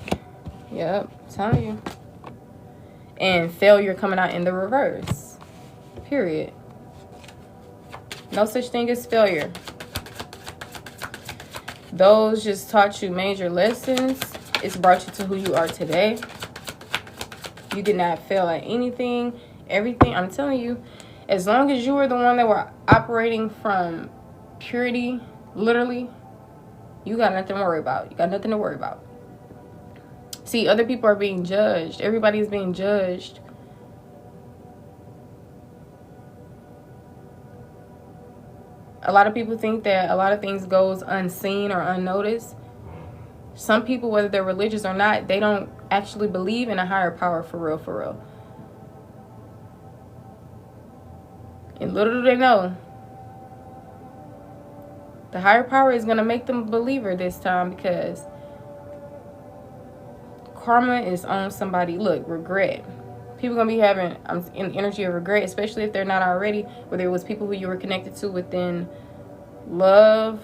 Yep, telling you. And failure coming out in the reverse. Period. No such thing as failure. Those just taught you major lessons. It's brought you to who you are today. You did not fail at anything. Everything, I'm telling you, as long as you were the one that were operating from purity, literally, you got nothing to worry about. You got nothing to worry about. See, other people are being judged. Everybody is being judged. A lot of people think that a lot of things goes unseen or unnoticed. Some people, whether they're religious or not, they don't actually believe in a higher power for real, for real. And little do they know, the higher power is going to make them a believer this time, because karma is on somebody. Look, regret. People going to be having an energy of regret, especially if they're not already, whether it was people who you were connected to within love,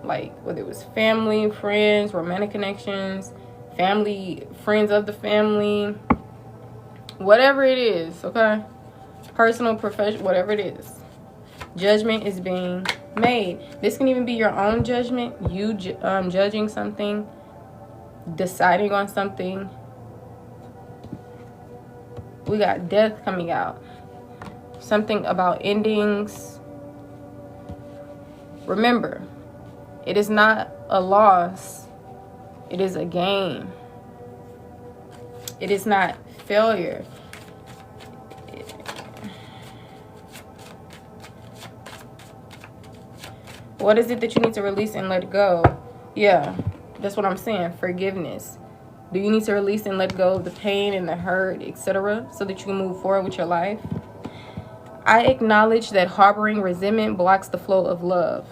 like whether it was family, friends, romantic connections, family, friends of the family, whatever it is, okay? Personal, professional, whatever it is. Judgment is being made. This can even be your own judgment. You judging something, deciding on something. We got death coming out. Something about endings. Remember, it is not a loss. It is a gain. It is not failure. What is it that you need to release and let go? Yeah, that's what I'm saying. Forgiveness. Do you need to release and let go of the pain and the hurt, etc., so that you can move forward with your life? I acknowledge that harboring resentment blocks the flow of love.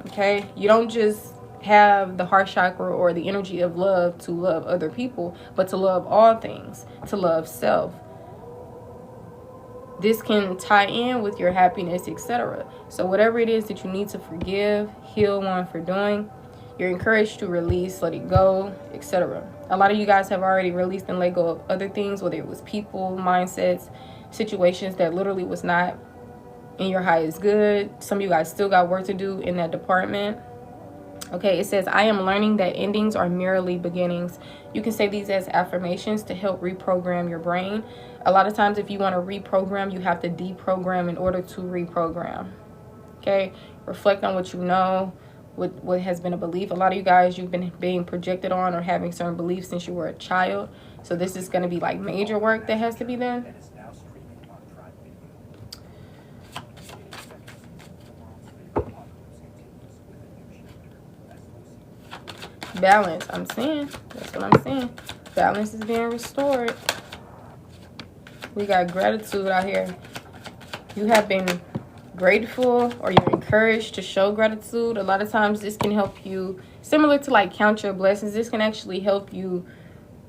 Okay? You don't just have the heart chakra or the energy of love to love other people, but to love all things, to love self. This can tie in with your happiness, etc. So whatever it is that you need to forgive, heal one for doing, you're encouraged to release, let it go, etc. A lot of you guys have already released and let go of other things, whether it was people, mindsets, situations that literally was not in your highest good. Some of you guys still got work to do in that department. Okay, it says, I am learning that endings are merely beginnings. You can say these as affirmations to help reprogram your brain. A lot of times if you want to reprogram, you have to deprogram in order to reprogram. Okay, reflect on what you know, what has been a belief. A lot of you guys, you've been being projected on or having certain beliefs since you were a child. So this is going to be like major work that has to be done. Balance. I'm saying. That's what I'm saying. Balance is being restored. We got gratitude out here. You have been grateful, or you're encouraged to show gratitude. A lot of times this can help you, similar to like count your blessings, this can actually help you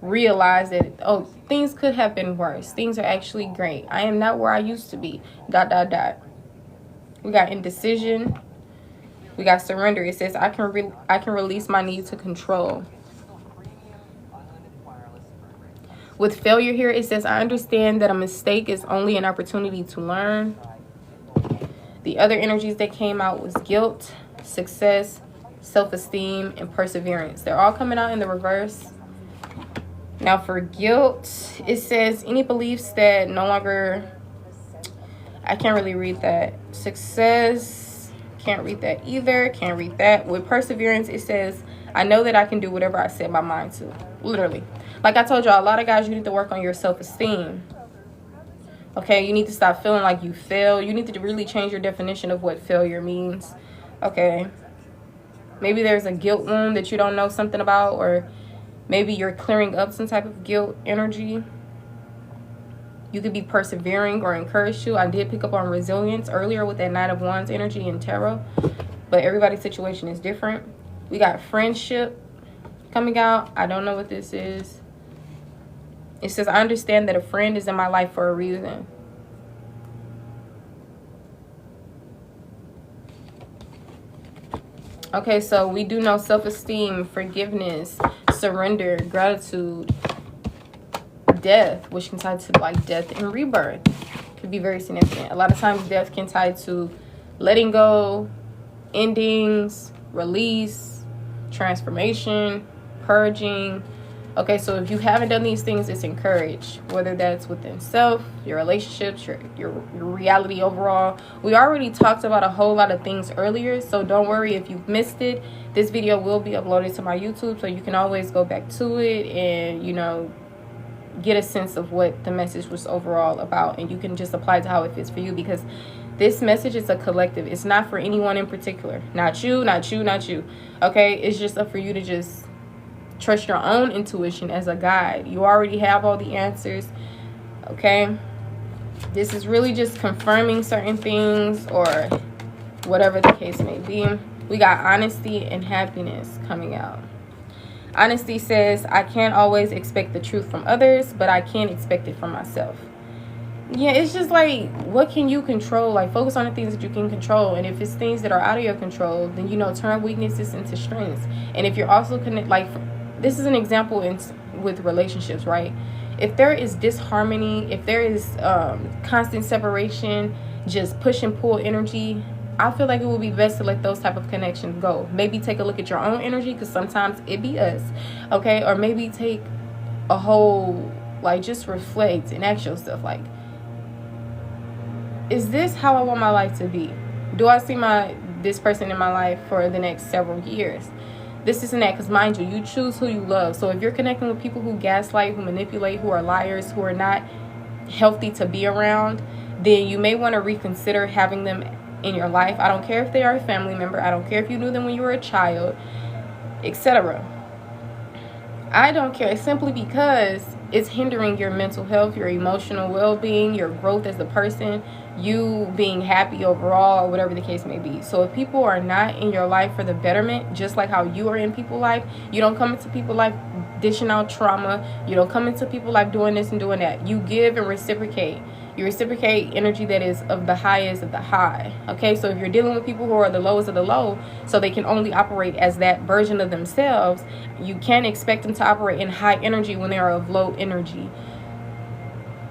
realize that, oh, things could have been worse. Things are actually great. I am not where I used to be. ... We got indecision. We got surrender. It says I can release my need to control. With failure here, it says I understand that a mistake is only an opportunity to learn. The other energies that came out was guilt, success, self-esteem, and perseverance. They're all coming out in the reverse. Now for guilt, it says any beliefs that no longer... I can't really read that. Success, can't read that either. Can't read that. With perseverance, it says I know that I can do whatever I set my mind to. Literally. Like I told y'all, a lot of guys, you need to work on your self-esteem. Okay, you need to stop feeling like you fail. You need to really change your definition of what failure means. Okay. Maybe there's a guilt wound that you don't know something about, or maybe you're clearing up some type of guilt energy. You could be persevering or encouraged to. I did pick up on resilience earlier with that Knight of Wands energy in tarot, but everybody's situation is different. We got friendship coming out. I don't know what this is. It says, I understand that a friend is in my life for a reason. Okay, so we do know self-esteem, forgiveness, surrender, gratitude, death, which can tie to like death and rebirth. Could be very significant. A lot of times death can tie to letting go, endings, release, transformation, purging. Okay, so if you haven't done these things, it's encouraged, whether that's within self, your relationships, your reality overall. We already talked about a whole lot of things earlier, so don't worry if you've missed it. This video will be uploaded to my YouTube, so you can always go back to it and, you know, get a sense of what the message was overall about, and you can just apply to how it fits for you, because this message is a collective. It's not for anyone in particular. Not you, not you, not you. Okay, it's just up for you to just trust your own intuition as a guide. You already have all the answers. Okay, this is really just confirming certain things, or whatever the case may be. We got honesty and happiness coming out. Honesty says, I can't always expect the truth from others, but I can expect it from myself. Yeah, it's just like, what can you control? Like, focus on the things that you can control. And if it's things that are out of your control, then, you know, turn weaknesses into strengths. And if you're also like, this is an example with relationships, right? If there is disharmony, if there is constant separation, just push and pull energy, I feel like it would be best to let those type of connections go. Maybe take a look at your own energy, because sometimes it be us, okay? Or maybe take a whole, like, just reflect and ask yourself, like, is this how I want my life to be? Do I see this person in my life for the next several years? This isn't that, because mind you, you choose who you love. So if you're connecting with people who gaslight, who manipulate, who are liars, who are not healthy to be around, then you may want to reconsider having them in your life. I don't care if they are a family member. I don't care if you knew them when you were a child, etc. I don't care, simply because it's hindering your mental health, your emotional well-being, your growth as a person, you being happy overall, or whatever the case may be. So if people are not in your life for the betterment, just like how you are in people's life, you don't come into people's life dishing out trauma. You don't come into people's life doing this and doing that. You give and reciprocate. You reciprocate energy that is of the highest of the high. Okay, so if you're dealing with people who are the lowest of the low, so they can only operate as that version of themselves, you can't expect them to operate in high energy when they are of low energy.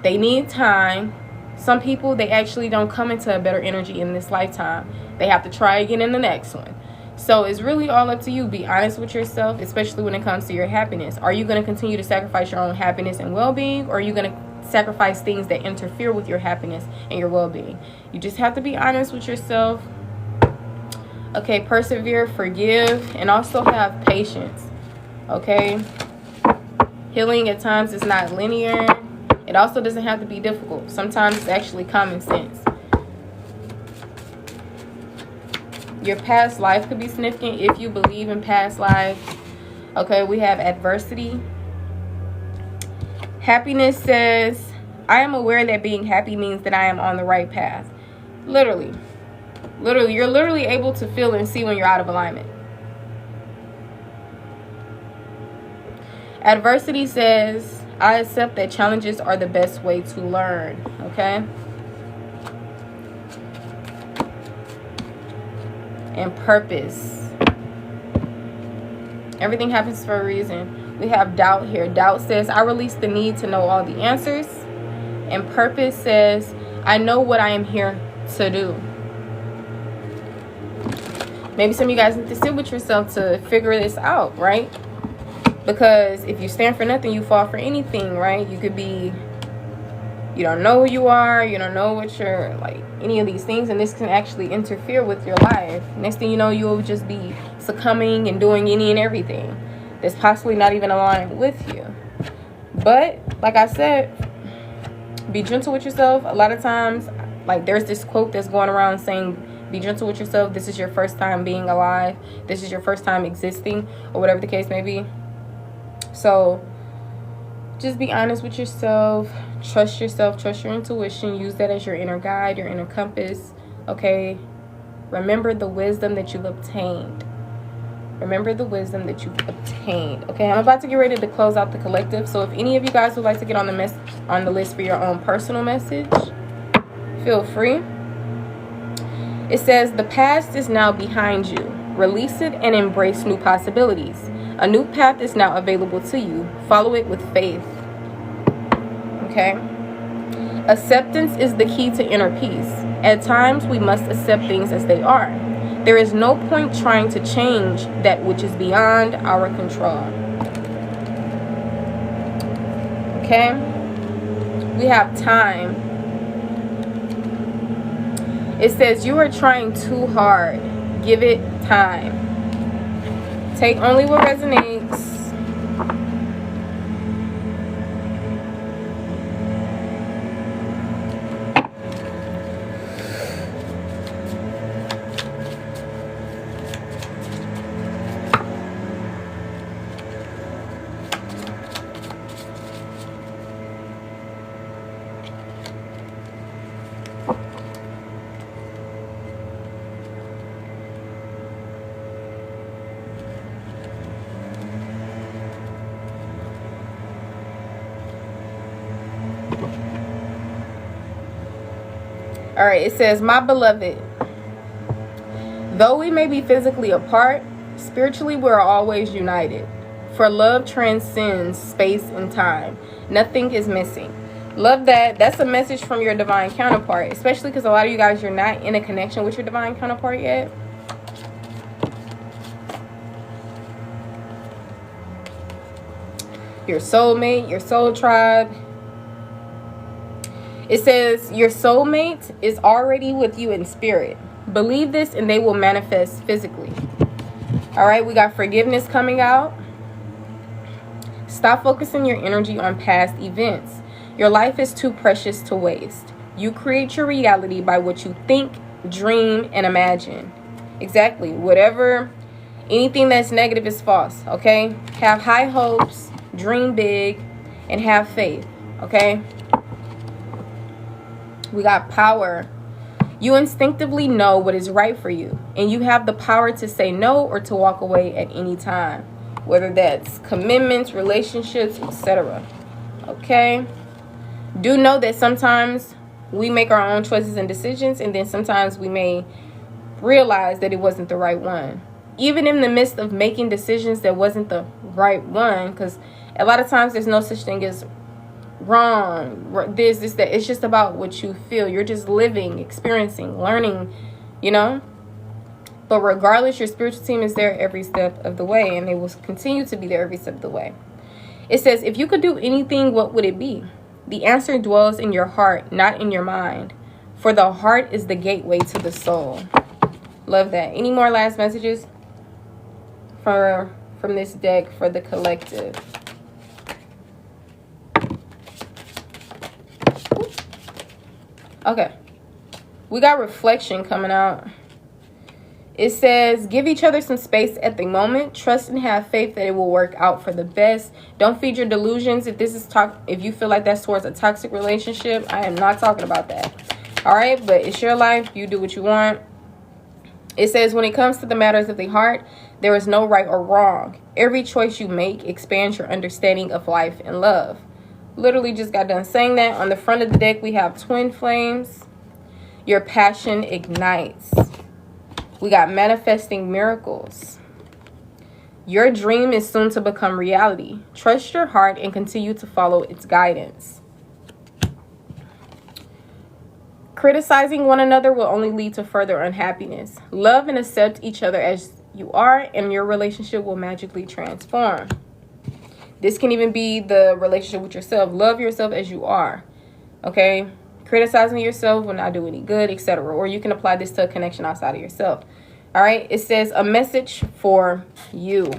They need time. Some people, they actually don't come into a better energy in this lifetime. They have to try again in the next one. So it's really all up to you. Be honest with yourself, especially when it comes to your happiness. Are you going to continue to sacrifice your own happiness and well-being, or are you going to sacrifice things that interfere with your happiness and your well-being? You just have to be honest with yourself. Okay, persevere, forgive, and also have patience. Okay, healing at times is not linear. It also doesn't have to be difficult. Sometimes it's actually common sense. Your past life could be significant if you believe in past lives. Okay, we have adversity. Happiness says, I am aware that being happy means that I am on the right path. Literally, you're literally able to feel and see when you're out of alignment. Adversity says, I accept that challenges are the best way to learn. Okay. And purpose. Everything happens for a reason. We have doubt here. Doubt says, I release the need to know all the answers. And purpose says, I know what I am here to do. Maybe some of you guys need to sit with yourself to figure this out, right? Because if you stand for nothing, you fall for anything, right? You could be, you don't know who you are, you don't know what you're, like, any of these things, and this can actually interfere with your life. Next thing you know, you'll just be succumbing and doing any and everything that's possibly not even aligned with you. But, like I said, be gentle with yourself. A lot of times, like, there's this quote that's going around saying, be gentle with yourself. This is your first time being alive. This is your first time existing, or whatever the case may be. So just be honest with yourself. Trust yourself. Trust your intuition. Use that as your inner guide, your inner compass. Okay? Remember the wisdom that you've obtained. Remember the wisdom that you've obtained. Okay, I'm about to get ready to close out the collective. So if any of you guys would like to get on the list for your own personal message, feel free. It says, the past is now behind you. Release it and embrace new possibilities. A new path is now available to you. Follow it with faith. Okay? Acceptance is the key to inner peace. At times, we must accept things as they are. There is no point trying to change that which is beyond our control. Okay? We have time. It says, you are trying too hard. Give it time. Take only what resonates. All right, it says, my beloved, though we may be physically apart, spiritually we're always united. For love transcends space and time. Nothing is missing. Love that. That's a message from your divine counterpart, especially because a lot of you guys, you're not in a connection with your divine counterpart yet. Your soulmate, your soul tribe. It says your soulmate is already with you in spirit. Believe this and they will manifest physically. All right, we got forgiveness coming out. Stop focusing your energy on past events. Your life is too precious to waste. You create your reality by what you think, dream, and imagine. Exactly. Whatever, anything that's negative is false. Okay? Have high hopes, dream big, and have faith. Okay? We got power. You instinctively know what is right for you, and you have the power to say no or to walk away at any time, whether that's commitments, relationships, etc. Okay? Do know that sometimes we make our own choices and decisions, and then sometimes we may realize that it wasn't the right one. Even in the midst of making decisions that wasn't the right one, because a lot of times there's no such thing as wrong, this, that. It's just about what you feel. You're just living, experiencing, learning, you know. But regardless, your spiritual team is there every step of the way, and they will continue to be there every step of the way. It says, if you could do anything, what would it be? The answer dwells in your heart, not in your mind. For the heart is the gateway to the soul. Love that. Any more last messages from this deck for the collective? Okay. We got reflection coming out. It says, give each other some space at the moment. Trust and have faith that it will work out for the best. Don't feed your delusions. If this is if you feel like that's towards a toxic relationship, I am not talking about that. All right, but it's your life. You do what you want. It says, when it comes to the matters of the heart, there is no right or wrong. Every choice you make expands your understanding of life and love. Literally just got done saying that. On the front of the deck, we have twin flames. Your passion ignites. We got manifesting miracles. Your dream is soon to become reality. Trust your heart and continue to follow its guidance. Criticizing one another will only lead to further unhappiness. Love and accept each other as you are, and your relationship will magically transform. This can even be the relationship with yourself. Love yourself as you are. Okay? Criticizing yourself will not do any good, etc. Or you can apply this to a connection outside of yourself. All right? It says, a message for you.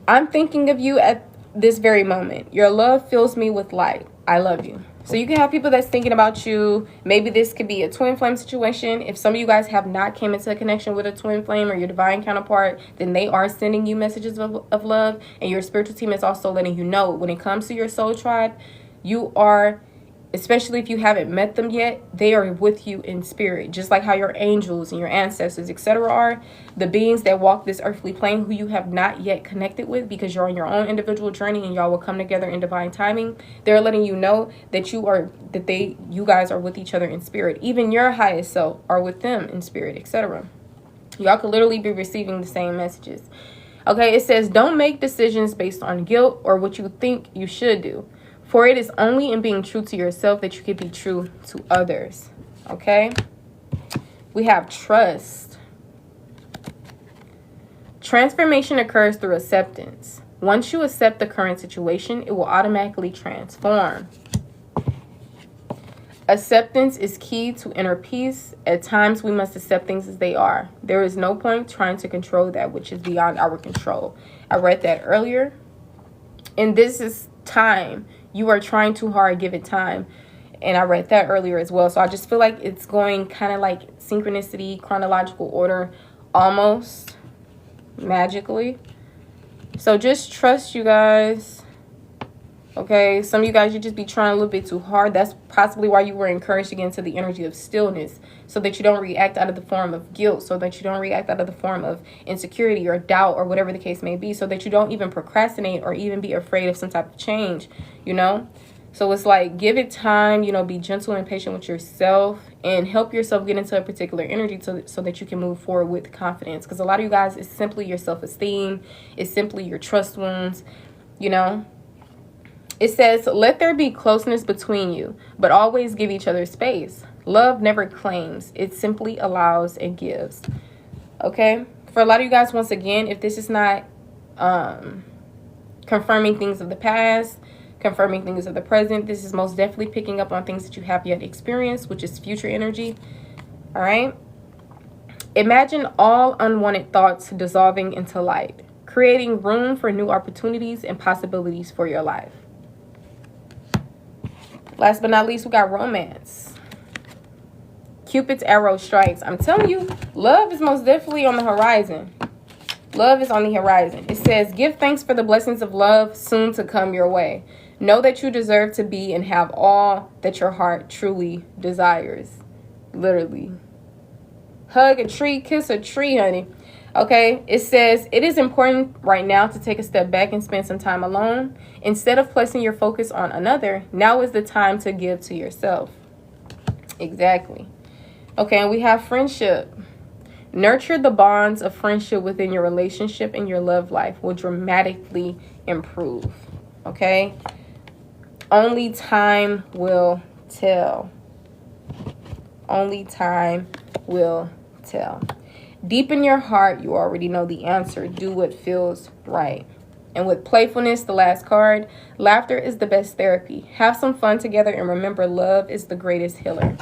I'm thinking of you at this very moment. Your love fills me with light. I love you. So you can have people that's thinking about you. Maybe this could be a twin flame situation. If some of you guys have not came into a connection with a twin flame or your divine counterpart, then they are sending you messages of love. And your spiritual team is also letting you know when it comes to your soul tribe, you are, especially if you haven't met them yet, they are with you in spirit. Just like how your angels and your ancestors, etc. are. The beings that walk this earthly plane who you have not yet connected with because you're on your own individual journey and y'all will come together in divine timing. They're letting you know that you guys are with each other in spirit. Even your highest self are with them in spirit, etc. Y'all could literally be receiving the same messages. Okay, it says, don't make decisions based on guilt or what you think you should do. For it is only in being true to yourself that you can be true to others. Okay? We have trust. Transformation occurs through acceptance. Once you accept the current situation, it will automatically transform. Acceptance is key to inner peace. At times, we must accept things as they are. There is no point trying to control that which is beyond our control. I read that earlier. And this is time. You are trying too hard, give it time. And I read that earlier as well. So I just feel like it's going kind of like synchronicity, chronological order, almost magically. So just trust, you guys. Okay, some of you guys, you just be trying a little bit too hard. That's possibly why you were encouraged to get into the energy of stillness, so that you don't react out of the form of guilt, so that you don't react out of the form of insecurity or doubt or whatever the case may be, so that you don't even procrastinate or even be afraid of some type of change, you know? So it's like, give it time, you know, be gentle and patient with yourself and help yourself get into a particular energy so that you can move forward with confidence. Because a lot of you guys, it's simply your self-esteem. It's simply your trust wounds, you know. It says, let there be closeness between you, but always give each other space. Love never claims. It simply allows and gives. Okay? For a lot of you guys, once again, if this is not confirming things of the past, confirming things of the present, this is most definitely picking up on things that you have yet experienced, which is future energy. All right? Imagine all unwanted thoughts dissolving into light, creating room for new opportunities and possibilities for your life. Last but not least, we got romance. Cupid's arrow strikes. I'm telling you, love is most definitely on the horizon. Love is on the horizon. It says, give thanks for the blessings of love soon to come your way. Know that you deserve to be and have all that your heart truly desires. Literally. Hug a tree, kiss a tree, honey. Okay, it says, it is important right now to take a step back and spend some time alone. Instead of placing your focus on another, now is the time to give to yourself. Exactly. Okay, and we have friendship. Nurture the bonds of friendship within your relationship, and your love life will dramatically improve. Okay? Only time will tell. Only time will tell. Deep in your heart, you already know the answer. Do what feels right. And with playfulness, the last card, laughter is the best therapy. Have some fun together and remember, love is the greatest healer.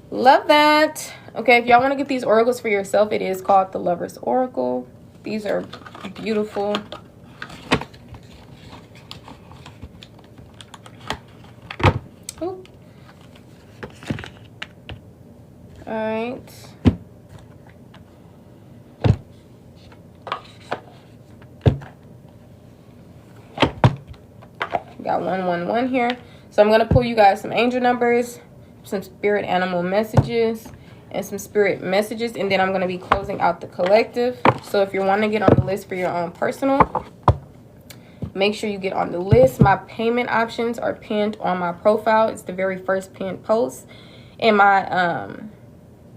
Love that. Okay, if y'all want to get these oracles for yourself, it is called the Lover's Oracle. These are beautiful. Ooh. All right. Got 111 here. So I'm going to pull you guys some angel numbers, some spirit animal messages, and some spirit messages. And then I'm going to be closing out the collective. So if you're wanting to get on the list for your own personal, make sure you get on the list. My payment options are pinned on my profile. It's the very first pinned post. And my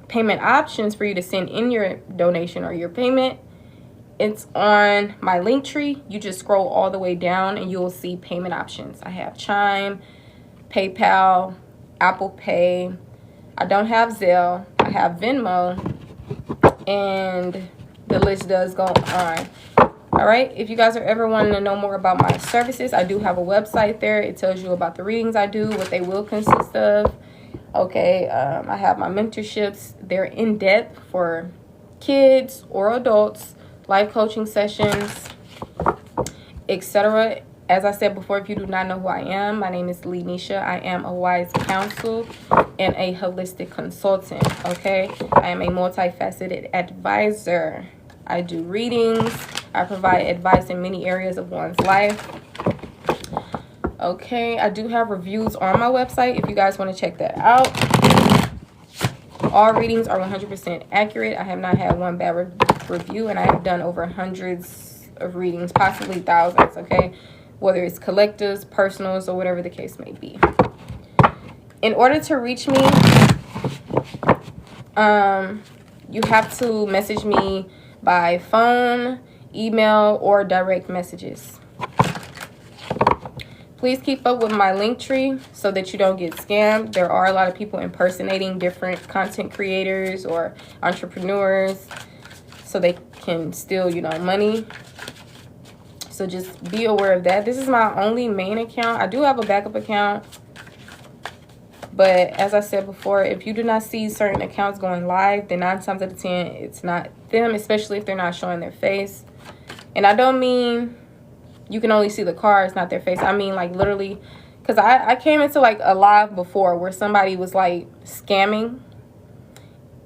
payment options for you to send in your donation or your payment, it's on my link tree. You just scroll all the way down and you'll see payment options. I have Chime, PayPal, Apple Pay. I don't have Zelle. I have Venmo. And the list does go on. All right. If you guys are ever wanting to know more about my services, I do have a website there. It tells you about the readings I do, what they will consist of. Okay. I have my mentorships. They're in depth for kids or adults. Life coaching sessions, etc. As I said before, if you do not know who I am, my name is Lenisha. I am a wise counsel and a holistic consultant. Okay, I am a multifaceted advisor. I do readings. I provide advice in many areas of one's life. Okay, I do have reviews on my website if you guys want to check that out. All readings are 100% accurate. I have not had one bad review, and I have done over hundreds of readings, possibly thousands, okay? Whether it's collectives, personals, or whatever the case may be. In order to reach me, you have to message me by phone, email, or direct messages. Please keep up with my link tree so that you don't get scammed. There are a lot of people impersonating different content creators or entrepreneurs so they can steal, money. So just be aware of that. This is my only main account. I do have a backup account. But as I said before, if you do not see certain accounts going live, then 9 times out of 10, it's not them, especially if they're not showing their face. And I don't mean you can only see the cards, not their face. I mean, like, literally, because I came into, like, a live before where somebody was, like, scamming.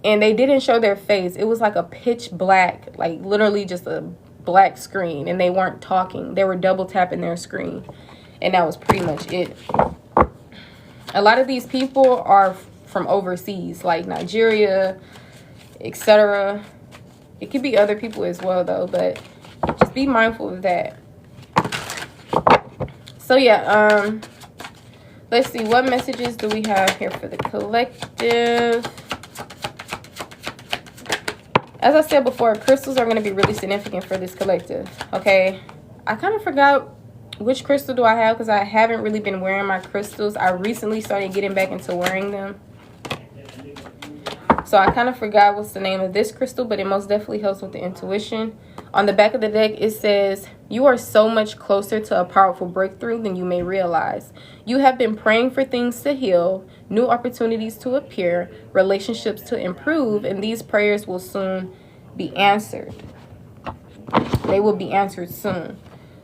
And they didn't show their face. It was, like, a pitch black, like, literally just a black screen. And they weren't talking. They were double tapping their screen. And that was pretty much it. A lot of these people are from overseas, like Nigeria, etc. It could be other people as well, though. But just be mindful of that. So yeah, let's see, what messages do we have here for the collective? As I said before, crystals are going to be really significant for this collective, okay? I kind of forgot which crystal do I have because I haven't really been wearing my crystals. I recently started getting back into wearing them. So I kind of forgot what's the name of this crystal, but it most definitely helps with the intuition. On the back of the deck, it says, you are so much closer to a powerful breakthrough than you may realize. You have been praying for things to heal, new opportunities to appear, relationships to improve, and these prayers will soon be answered. They will be answered soon,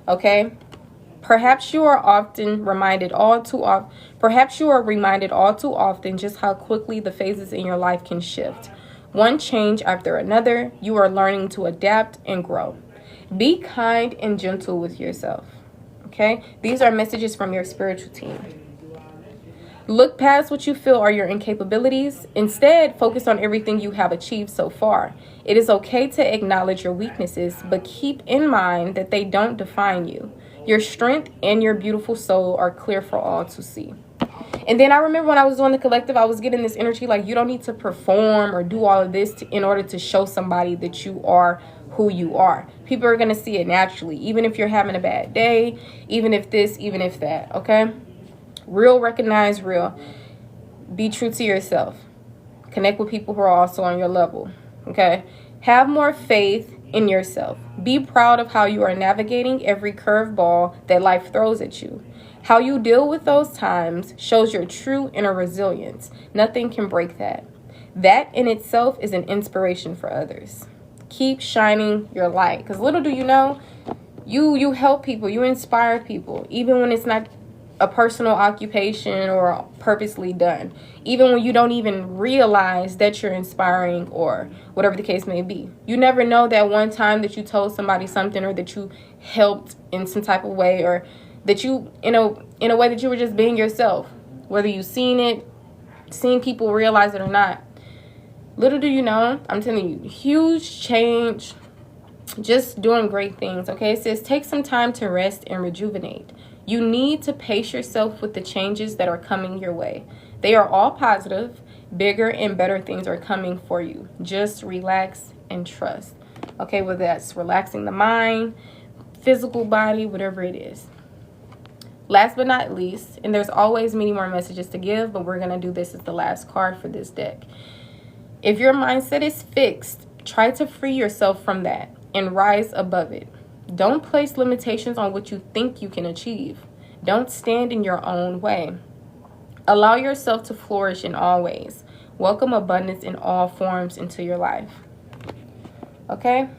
okay? Perhaps you are reminded all too often just how quickly the phases in your life can shift. One change after another, you are learning to adapt and grow. Be kind and gentle with yourself. Okay? These are messages from your spiritual team. Look past what you feel are your incapabilities. Instead, focus on everything you have achieved so far. It is okay to acknowledge your weaknesses, but keep in mind that they don't define you. Your strength and your beautiful soul are clear for all to see. And then I remember when I was doing the collective, I was getting this energy like you don't need to perform or do all of this in order to show somebody that you are who you are. People are going to see it naturally, even if you're having a bad day, even if this, even if that, okay? Real, recognize real. Be true to yourself. Connect with people who are also on your level, okay? Have more faith in yourself. Be proud of how you are navigating every curveball that life throws at you. How you deal with those times shows your true inner resilience. Nothing can break that. That in itself is an inspiration for others. Keep shining your light. Because little do you know, you help people. You inspire people. Even when it's not a personal occupation or purposely done, even when you don't even realize that you're inspiring or whatever the case may be. You never know that one time that you told somebody something, or that you helped in some type of way, or that you, in a way that you were just being yourself, whether you've seen people realize it or not. Little do you know, I'm telling you, huge change, just doing great things. Okay, it says take some time to rest and rejuvenate. You need to pace yourself with the changes that are coming your way. They are all positive. Bigger and better things are coming for you. Just relax and trust. Okay, whether that's relaxing the mind, physical body, whatever it is. Last but not least, and there's always many more messages to give, but we're going to do this as the last card for this deck. If your mindset is fixed, try to free yourself from that and rise above it. Don't place limitations on what you think you can achieve. Don't stand in your own way. Allow yourself to flourish in all ways. Welcome abundance in all forms into your life. Okay?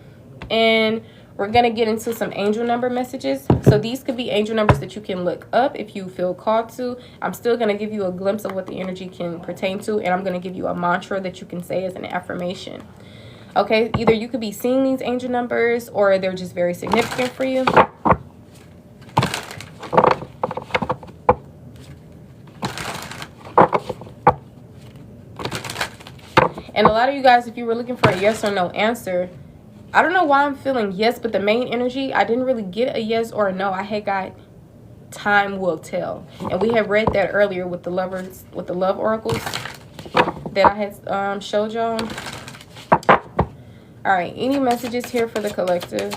And we're going to get into some angel number messages. So these could be angel numbers that you can look up if you feel called to. I'm still going to give you a glimpse of what the energy can pertain to. And I'm going to give you a mantra that you can say as an affirmation. Okay, either you could be seeing these angel numbers or they're just very significant for you. And a lot of you guys, if you were looking for a yes or no answer, I don't know why I'm feeling yes, but the main energy, I didn't really get a yes or a no. I had got time will tell. And we had read that earlier with the lovers, with the love oracles that I had showed y'all. All right, any messages here for the collective?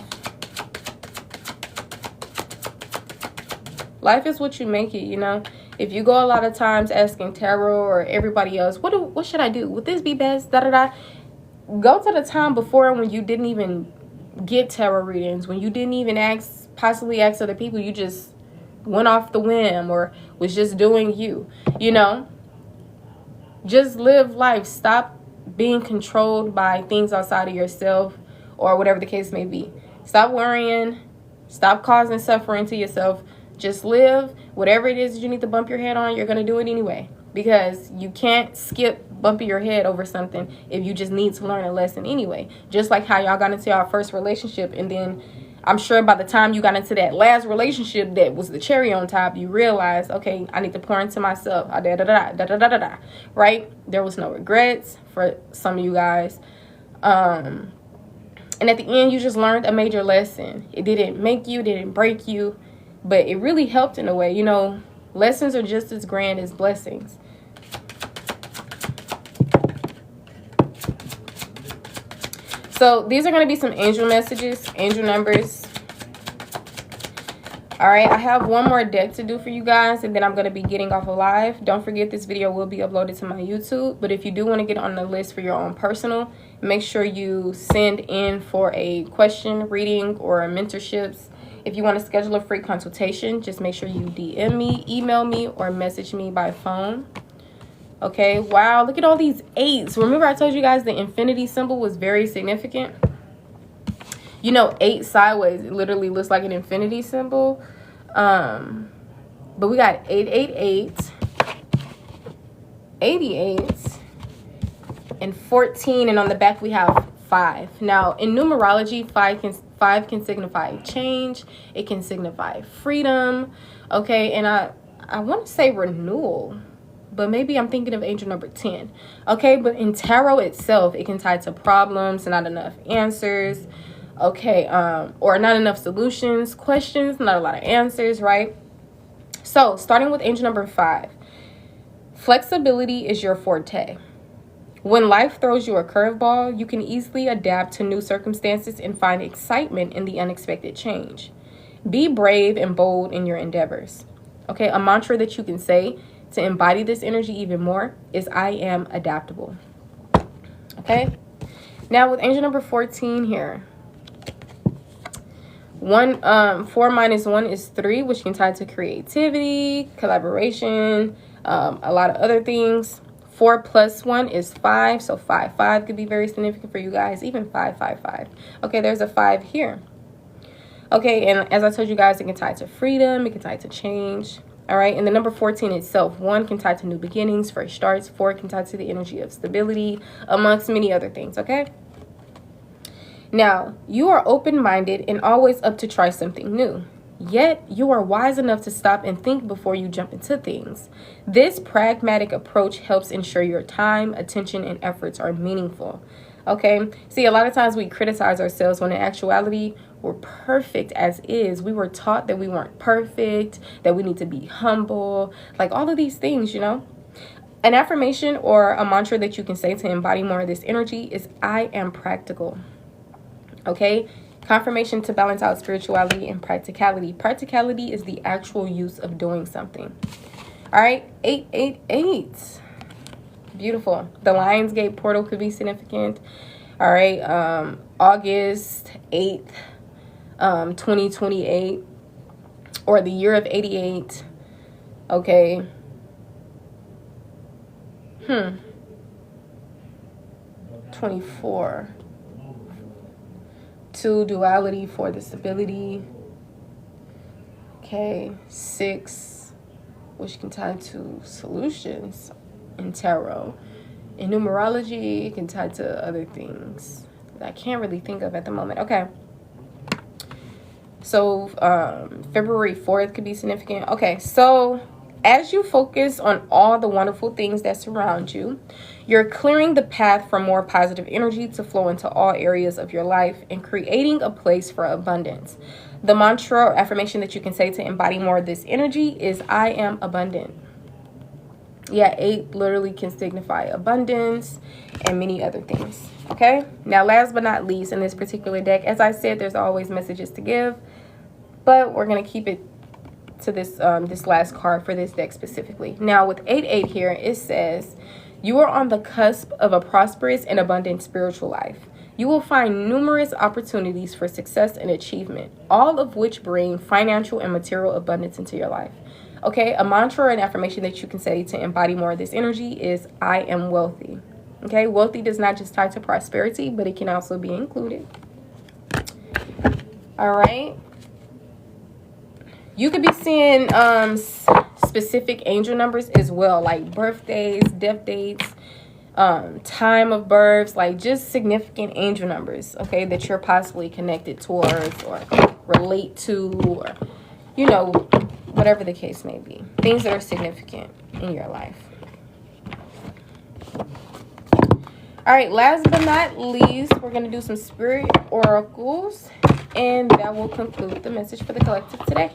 Life is what you make it, you know. If you go a lot of times asking tarot or everybody else, what should I do? Would this be best? Da da da. Go to the time before when you didn't even get tarot readings, when you didn't even possibly ask other people. You just went off the whim or was just doing you, you know. Just live life. Stop being controlled by things outside of yourself or whatever the case may be. Stop worrying. Stop causing suffering to yourself. Just live. Whatever it is that you need to bump your head on, you're going to do it anyway. Because you can't skip bumping your head over something if you just need to learn a lesson anyway. Just like how y'all got into our first relationship, and then I'm sure by the time you got into that last relationship that was the cherry on top, you realized, okay, I need to pour into myself. Right? There was no regrets for some of you guys. And at the end, you just learned a major lesson. It didn't make you, didn't break you, but it really helped in a way. You know, lessons are just as grand as blessings. So these are going to be some angel messages, angel numbers. All right, I have one more deck to do for you guys, and then I'm going to be getting off of live. Don't forget, this video will be uploaded to my YouTube. But if you do want to get on the list for your own personal, make sure you send in for a question reading or mentorships. If you want to schedule a free consultation, just make sure you DM me, email me, or message me by phone. Okay, wow, look at all these 8s. Remember I told you guys the infinity symbol was very significant? You know, 8 sideways, it literally looks like an infinity symbol. But we got 888, 88, and 14, and on the back we have 5. Now, in numerology, 5 can signify change. It can signify freedom. Okay, and I want to say renewal, but maybe I'm thinking of angel number 10. Okay, but in tarot itself, it can tie to problems, not enough answers. Okay, or not enough solutions, questions, not a lot of answers, right? So, starting with angel number 5. Flexibility is your forte. When life throws you a curveball, you can easily adapt to new circumstances and find excitement in the unexpected change. Be brave and bold in your endeavors. Okay, a mantra that you can say to embody this energy even more is I am adaptable. Okay, now with angel number 14 here. 4 minus 1 is 3, which can tie to creativity, collaboration, a lot of other things. 4 plus 1 is 5, so 5 could be very significant for you guys, even 5. Okay, there's a 5 here. Okay, and as I told you guys, it can tie to freedom, it can tie to change. All right, and the number 14 itself, 1 can tie to new beginnings, fresh starts. 4 can tie to the energy of stability, amongst many other things, okay? Now, you are open-minded and always up to try something new. Yet, you are wise enough to stop and think before you jump into things. This pragmatic approach helps ensure your time, attention, and efforts are meaningful. Okay? See, a lot of times we criticize ourselves when in actuality, we're perfect as is. We were taught that we weren't perfect, that we need to be humble, like all of these things, you know? An affirmation or a mantra that you can say to embody more of this energy is, I am practical. Okay? Confirmation to balance out spirituality and practicality. Practicality is the actual use of doing something. All right, 888. Beautiful. The Lionsgate portal could be significant. All right, August 8th, 2028, or the year of 88. Okay. 24. 2, duality for the stability. Okay, 6, which can tie to solutions in tarot. In numerology, it can tie to other things that I can't really think of at the moment. Okay. So, February 4th could be significant. Okay, so as you focus on all the wonderful things that surround you, you're clearing the path for more positive energy to flow into all areas of your life and creating a place for abundance. The mantra or affirmation that you can say to embody more of this energy is, I am abundant. Yeah, 8 literally can signify abundance and many other things. Okay, now last but not least in this particular deck, as I said, there's always messages to give, but we're going to keep it to this this last card for this deck specifically. Now with 8 here, it says, you are on the cusp of a prosperous and abundant spiritual life. You will find numerous opportunities for success and achievement, all of which bring financial and material abundance into your life. Okay, a mantra or an affirmation that you can say to embody more of this energy is, I am wealthy. Okay, wealthy does not just tie to prosperity, but it can also be included. All right. You could be seeing specific angel numbers as well, like birthdays, death dates, time of births, like just significant angel numbers, okay, that you're possibly connected towards or relate to, or, you know, whatever the case may be. Things that are significant in your life. All right, last but not least, we're going to do some spirit oracles, and that will conclude the message for the collective today.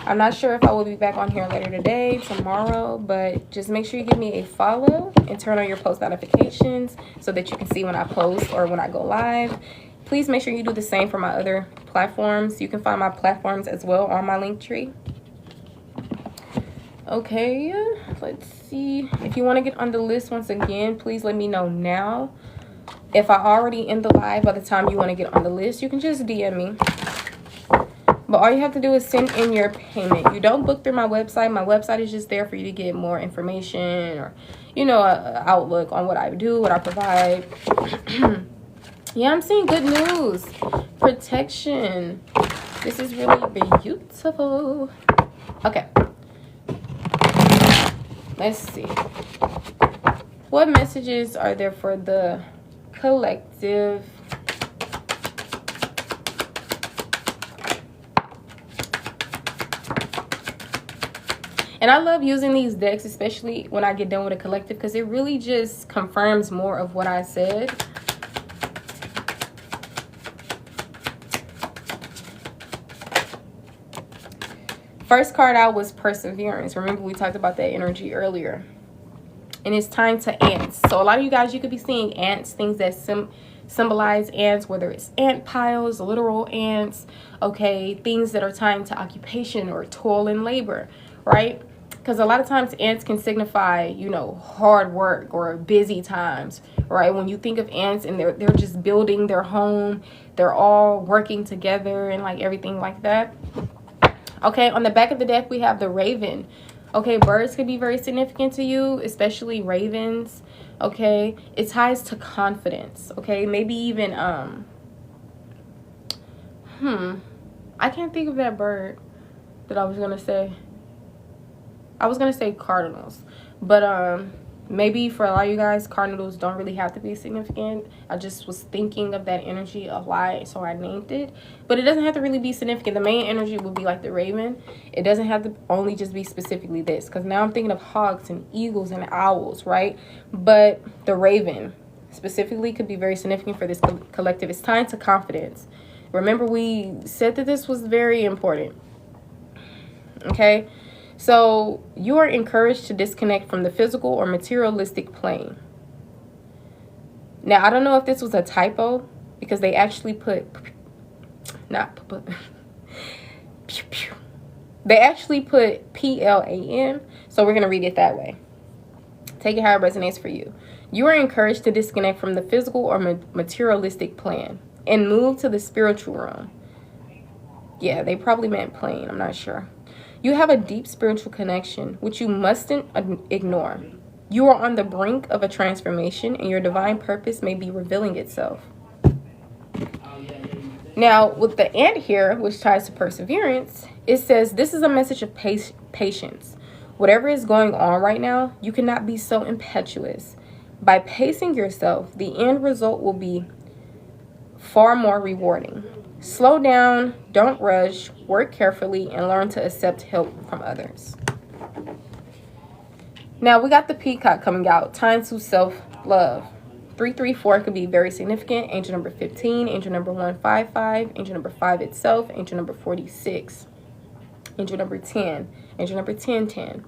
I'm not sure if I will be back on here later today, tomorrow, but just make sure you give me a follow and turn on your post notifications so that you can see when I post or when I go live. Please make sure you do the same for my other platforms. You can find my platforms as well on my link tree. Okay, let's see. If you want to get on the list once again, please let me know now. If I already end the live by the time you want to get on the list, you can just DM me. But all you have to do is send in your payment. You don't book through my website. My website is just there for you to get more information or, you know, an outlook on what I do, what I provide. Yeah, I'm seeing good news. Protection. This is really beautiful. Okay. Let's see. What messages are there for the collective? And I love using these decks, especially when I get done with a collective, because it really just confirms more of what I said. First card out was Perseverance. Remember, we talked about that energy earlier. And it's time to ants. So a lot of you guys, you could be seeing ants, things that symbolize ants, whether it's ant piles, literal ants, okay, things that are tied to occupation or toil and labor, right? Because a lot of times ants can signify, you know, hard work or busy times, right? When you think of ants and they're just building their home, they're all working together and like everything like that. Okay, on the back of the deck, we have the raven. Okay, birds could be very significant to you, especially ravens. Okay, it ties to confidence. Okay, maybe even, I can't think of that bird that I was going to say. I was gonna say cardinals, but maybe for a lot of you guys, cardinals don't really have to be significant. I just was thinking of that energy a lot, so I named it. But it doesn't have to really be significant. The main energy would be like the raven. It doesn't have to only just be specifically this, because now I'm thinking of hawks and eagles and owls, right? But the raven specifically could be very significant for this collective. It's tied to confidence. Remember, we said that this was very important. Okay? So you are encouraged to disconnect from the physical or materialistic plane. Now, I don't know if this was a typo, because they actually put, they actually put PLAN. So we're going to read it that way. Take it how it resonates for you. You are encouraged to disconnect from the physical or materialistic plane and move to the spiritual realm. Yeah, they probably meant plane. I'm not sure. You have a deep spiritual connection, which you mustn't ignore. You are on the brink of a transformation, and your divine purpose may be revealing itself. Now, with the ant here, which ties to perseverance, it says this is a message of patience. Whatever is going on right now, you cannot be so impetuous. By pacing yourself, the end result will be far more rewarding. Slow down, don't rush, work carefully, and learn to accept help from others. Now, we got the peacock coming out, time to self-love. 334 could be very significant. Angel number 15, angel number 155, angel number 5 itself, angel number 46, angel number 10, angel number 1010.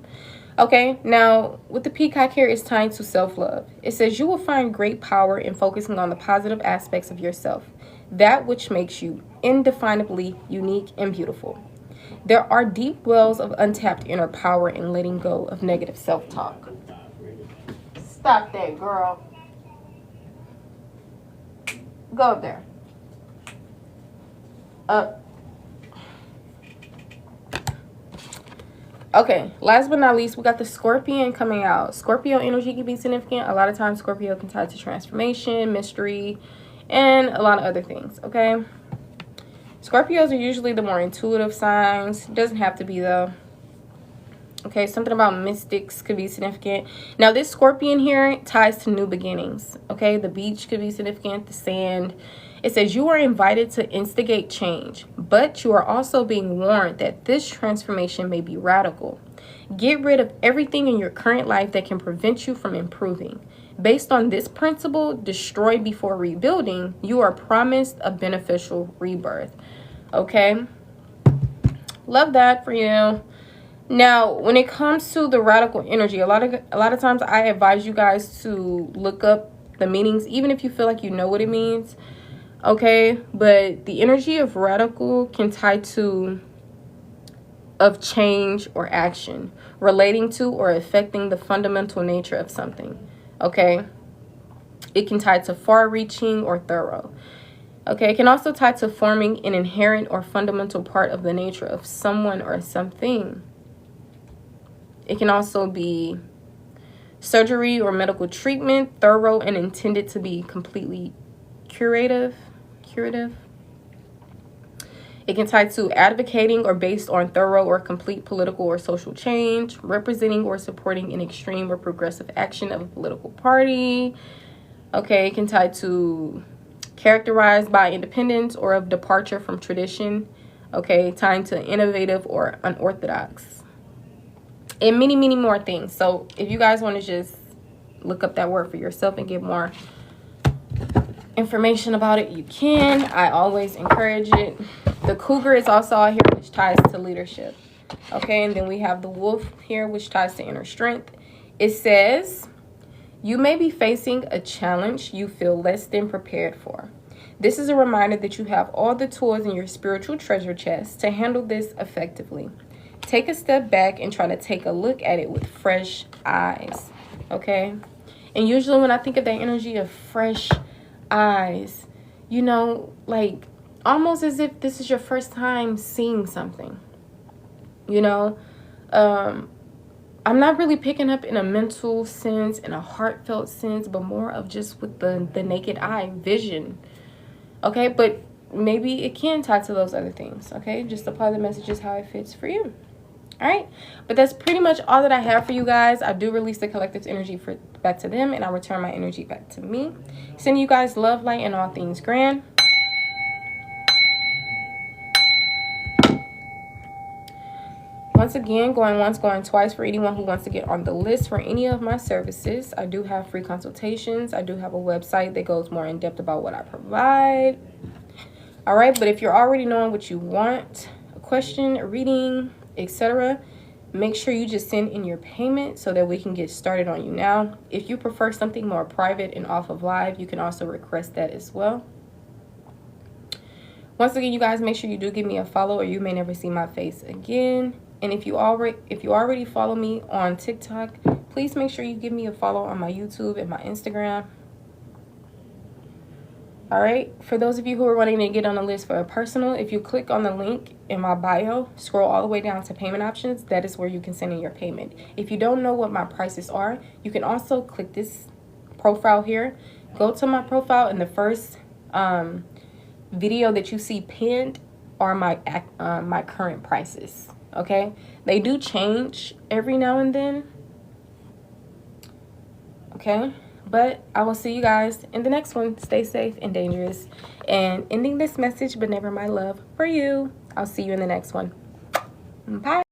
Okay, now with the peacock here, it's time to self-love. It says you will find great power in focusing on the positive aspects of yourself, that which makes you indefinably unique and beautiful. There are deep wells of untapped inner power in letting go of negative self-talk. Stop that, girl. Go up there. Up. Okay, last but not least, we got the Scorpion coming out. Scorpio energy can be significant. A lot of times Scorpio can tie to transformation, mystery, and a lot of other things, okay? Scorpios are usually the more intuitive signs. It doesn't have to be, though. Okay, something about mystics could be significant. Now, this Scorpion here ties to new beginnings, okay? The beach could be significant, the sand. It says you are invited to instigate change, but you are also being warned that this transformation may be radical. Get rid of everything in your current life that can prevent you from improving. Based on this principle, destroy before rebuilding, you are promised a beneficial rebirth. Okay? Love that for you. Now, when it comes to the radical energy, a lot of times I advise you guys to look up the meanings, even if you feel like you know what it means. Okay? But the energy of radical can tie to of change or action, relating to or affecting the fundamental nature of something. Okay? It can tie to far-reaching or thorough. Okay? It can also tie to forming an inherent or fundamental part of the nature of someone or something. It can also be surgery or medical treatment, thorough and intended to be completely curative. It can tie to advocating or based on thorough or complete political or social change, representing or supporting an extreme or progressive action of a political party. Okay, it can tie to characterized by independence or of departure from tradition. Okay, tying to innovative or unorthodox. And many, many more things. So if you guys want to just look up that word for yourself and get more information about it, you can. I always encourage it. The cougar is also out here, which ties to leadership. Okay, and then we have the wolf here, which ties to inner strength. It says, you may be facing a challenge you feel less than prepared for. This is a reminder that you have all the tools in your spiritual treasure chest to handle this effectively. Take a step back and try to take a look at it with fresh eyes. Okay, and usually when I think of that energy of fresh eyes, you know, like almost as if this is your first time seeing something, you know. I'm not really picking up in a mental sense, in a heartfelt sense, but more of just with the naked eye vision. Okay, but maybe it can tie to those other things. Okay, just apply the messages how it fits for you. All right, but that's pretty much all that I have for you guys. I do release the collective's energy back to them, and I return my energy back to me. Sending you guys love, light, and all things grand. Once again, going once, going twice for anyone who wants to get on the list for any of my services. I do have free consultations. I do have a website that goes more in depth about what I provide. All right, but if you're already knowing what you want, a question, a reading, etc., make sure you just send in your payment so that we can get started on you now. If you prefer something more private and off of live, you can also request that as well. Once again, you guys, make sure you do give me a follow or you may never see my face again. And if you already follow me on TikTok, please make sure you give me a follow on my YouTube and my Instagram. All right, for those of you who are wanting to get on the list for a personal, if you click on the link in my bio, scroll all the way down to payment options, that is where you can send in your payment. If you don't know what my prices are, you can also click this profile here. Go to my profile, and the first video that you see pinned are my current prices. Okay, they do change every now and then. Okay, but I will see you guys in the next one. Stay safe and dangerous. And ending this message, but never my love for you. I'll see you in the next one. Bye.